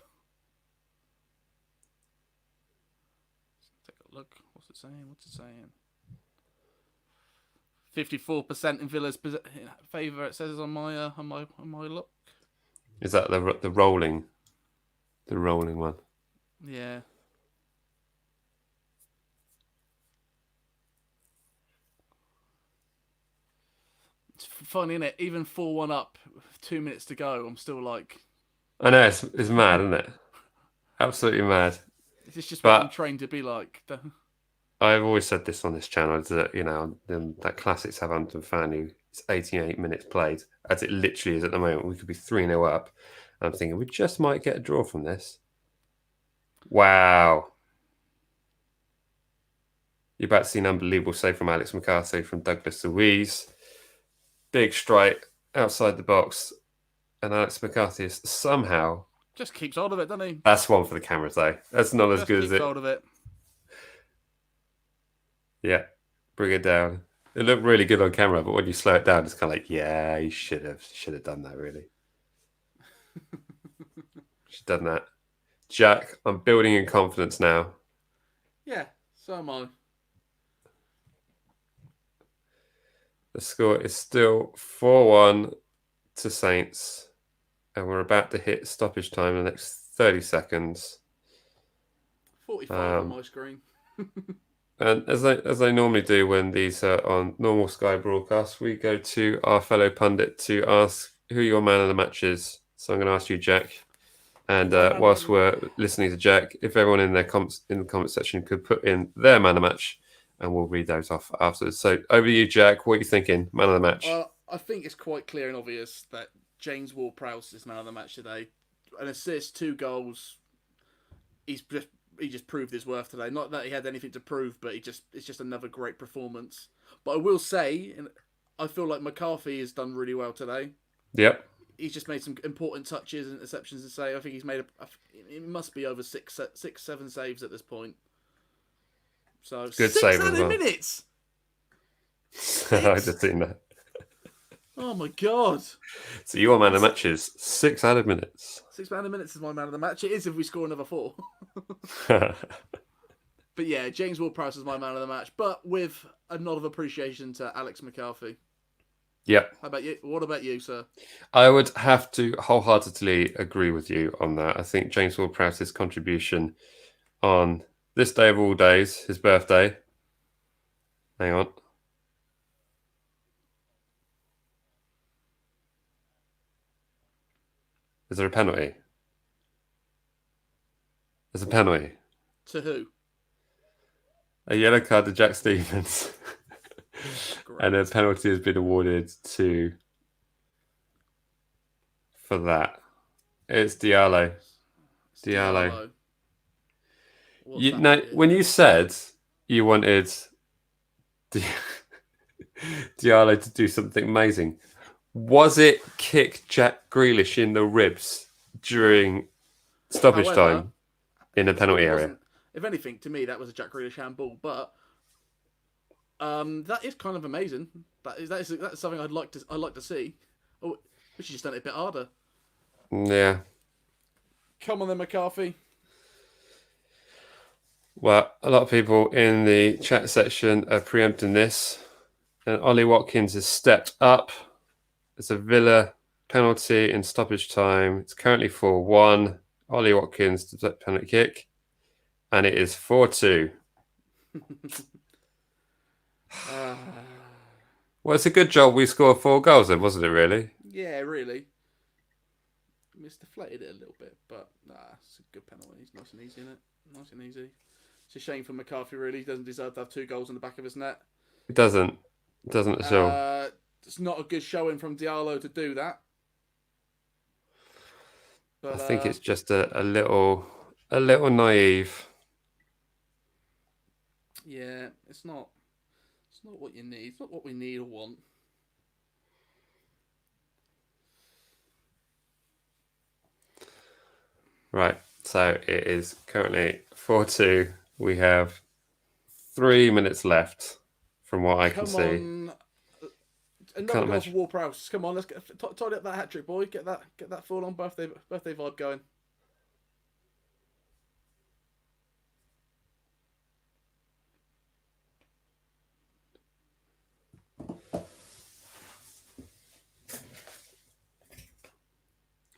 Take a look. What's it saying? 54% in Villa's favour. It says on my look. Is that the rolling one? Yeah. It's funny, isn't it? Even 4-1 up, 2 minutes to go, I'm still like, I know it's mad, isn't it? Absolutely mad. this is just what I'm But trained to be like. I've always said this on this channel that that classic Southampton fan who it's 88 minutes played, as it literally is at the moment. We could be 3-0 up. I'm thinking we just might get a draw from this. Wow. You're about to see an unbelievable save from Alex McCarthy from Douglas Luiz. Big strike outside the box. And Alex McCarthy is somehow... Just keeps hold of it, doesn't he? That's one for the cameras, though. That's not as good as it. Keeps hold of it. Yeah, bring it down. It looked really good on camera, but when you slow it down, it's kind of like, yeah, you should have done that, really. Should have done that. Jack, I'm building in confidence now. Yeah, so am I. The score is still 4-1 to Saints, and we're about to hit stoppage time in the next 30 seconds. 45 on my screen. And as I normally do when these are on normal Sky broadcasts, we go to our fellow pundit to ask who your man of the match is. So I'm going to ask you, Jack. And whilst we're listening to Jack, if everyone in the comment section could put in their man of the match, and we'll read those off afterwards. So over to you, Jack. What are you thinking? Man of the match? I think it's quite clear and obvious that James Ward-Prowse is man of the match today. An assist, 2 goals. He just proved his worth today. Not that he had anything to prove, but it's just another great performance. But I will say, I feel like McCarthy has done really well today. Yep. He's just made some important touches and interceptions to say. I think he's made it must be over 6-7 saves at this point. So good 6 save as added well. minutes. I just seen that. Oh my god! So your man of the match is 6 added minutes. 6 added minutes is my man of the match. It is if we score another 4. But yeah, James Ward-Prowse is my man of the match, but with a nod of appreciation to Alex McCarthy. Yep. How about you? What about you, sir? I would have to wholeheartedly agree with you on that. I think James Ward-Prowse's contribution on this day of all days, his birthday. Hang on. Is there a penalty? There's a penalty. To who? A yellow card to Jack Stevens. And a penalty has been awarded for that. It's Diallo. Diallo. When you said you wanted Diallo to do something amazing, was it kick Jack Grealish in the ribs during stoppage time in the penalty area? If anything, to me, that was a Jack Grealish handball. But that is kind of amazing. That's something I'd like to see. Oh, we should just done it a bit harder. Yeah. Come on then, McCarthy. Well, a lot of people in the chat section are preempting this. And Ollie Watkins has stepped up. It's a Villa penalty in stoppage time. It's currently 4-1. Ollie Watkins to the penalty kick. And it is 4-2. Well, it's a good job we scored 4 goals then, wasn't it, really? Yeah, really. Deflated it a little bit, but it's a good penalty. It's nice and easy, isn't it? Nice and easy. It's a shame for McCarthy, really. He doesn't deserve to have 2 goals in the back of his net. It doesn't. It doesn't at all. It's not a good showing from Diallo to do that. But I think it's just a little naive. Yeah, it's not what you need. It's not what we need or want. Right, so it is currently 4-2. We have 3 minutes left from what I can see. Another goal for Ward-Prowse. Come on, let's tidy up that hat trick, boy. Get that full-on birthday vibe going.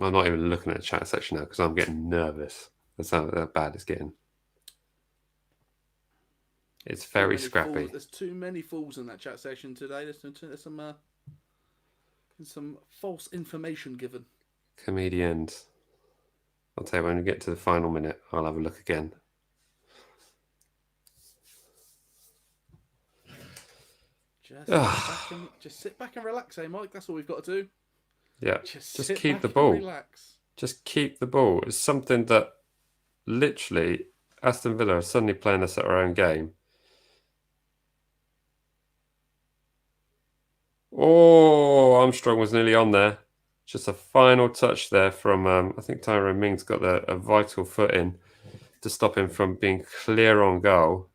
I'm not even looking at the chat section now because I'm getting nervous. That's how bad it's getting. It's very scrappy. There's too many fools in that chat section today. There's some And some false information given. Comedians. I'll tell you, when we get to the final minute, I'll have a look again. Just sit back and relax, eh, Mike? That's all we've got to do. Yeah, Just keep the ball. Relax. Just keep the ball. It's something that literally Aston Villa are suddenly playing us at our own game. Oh, Armstrong was nearly on there. Just a final touch there from, I think Tyrone Mings got a vital foot in to stop him from being clear on goal.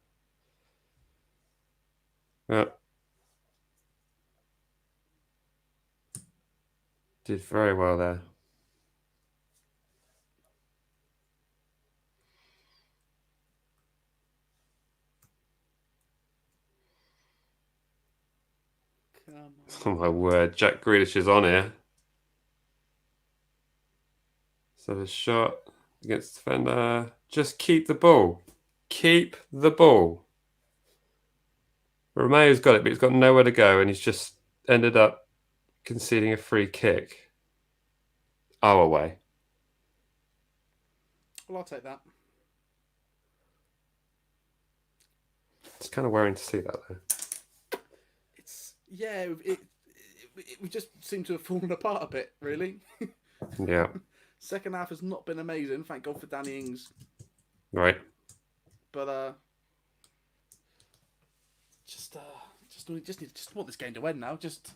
Yeah. Did very well there. Oh my word, Jack Grealish is on here. So the shot against the defender. Just keep the ball. Keep the ball. Romeo's got it, but he's got nowhere to go, and he's just ended up conceding a free kick. Our way. Well, I'll take that. It's kind of worrying to see that, though. Yeah, we just seem to have fallen apart a bit, really. Yeah. Second half has not been amazing. Thank God for Danny Ings. Right. But just want this game to end now. Just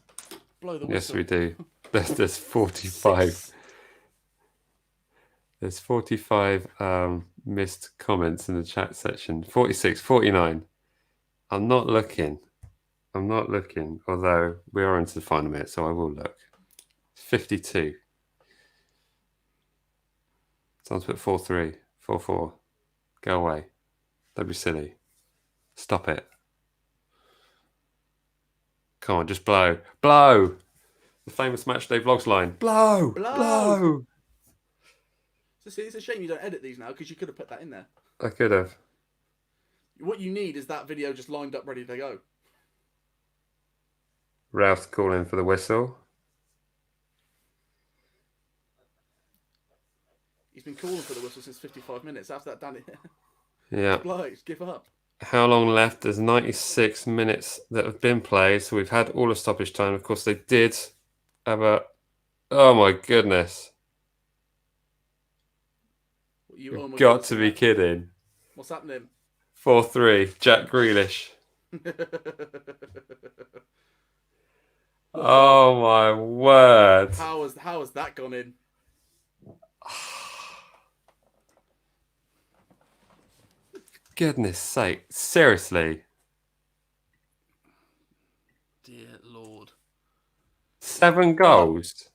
blow the whistle. Yes, we do. There's 45. There's 45 missed comments in the chat section. 46, 49. I'm not looking, although we are into the final minute, so I will look. 52. Someone's put 4-3, 4-4. Go away. Don't be silly. Stop it. Come on, just blow. Blow! The famous MatchDayVlogs line. Blow! Blow! It's a shame you don't edit these now, because you could have put that in there. I could have. What you need is that video just lined up, ready to go. Ralph's calling for the whistle. He's been calling for the whistle since 55 minutes. After that, Danny. Yeah. Blokes, give up. How long left? There's 96 minutes that have been played, so we've had all of stoppage time. Of course, they did have a... Oh my goodness. You've got to be kidding. What's happening? 4-3, Jack Grealish. Oh my word. How has that gone in? Goodness sake. Seriously. Dear Lord. 7 goals.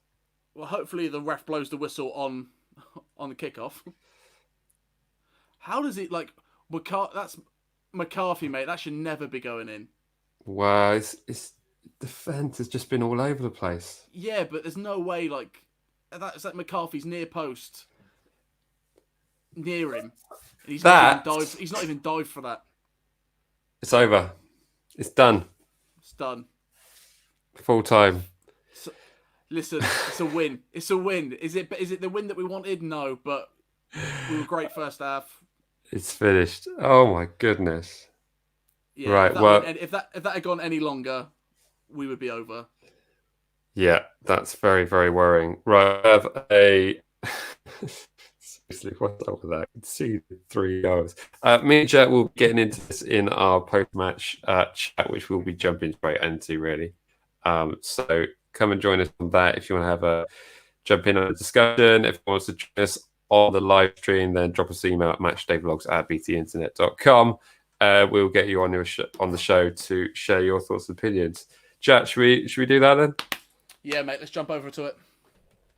Well, hopefully the ref blows the whistle on the kickoff. How does it, like, that's McCarthy, mate. That should never be going in. Wow, it's defence has just been all over the place. Yeah, but there's no way, like, that's like McCarthy's near post, near him. And he's not even dived for that. It's over. It's done. It's done. Full time. So, listen, it's a win. It's a win. Is it the win that we wanted? No, but we were great first half. It's finished. Oh my goodness. Yeah, right. If that had gone any longer, we would be over. Yeah, that's very, very worrying. Right, I have a... Seriously, what's up with that? I can see the 3 goals. Me and Jet will be getting into this in our post-match chat, which we'll be jumping straight into, really. So come and join us on that if you want to have jump in on a discussion. If you want to join us on the live stream, then drop us an email at matchdayvlogs@btinternet.com. We'll get you on the show to share your thoughts and opinions. Jet, should we do that then? Yeah, mate, let's jump over to it.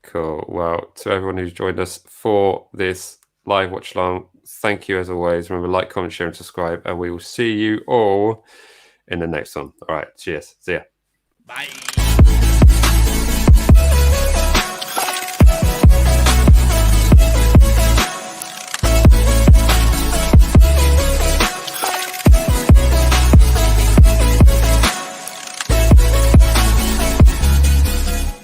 Cool. Well, to everyone who's joined us for this live watch along, thank you as always. Remember, like, comment, share, and subscribe, and we will see you all in the next one. All right. Cheers. See ya. Bye.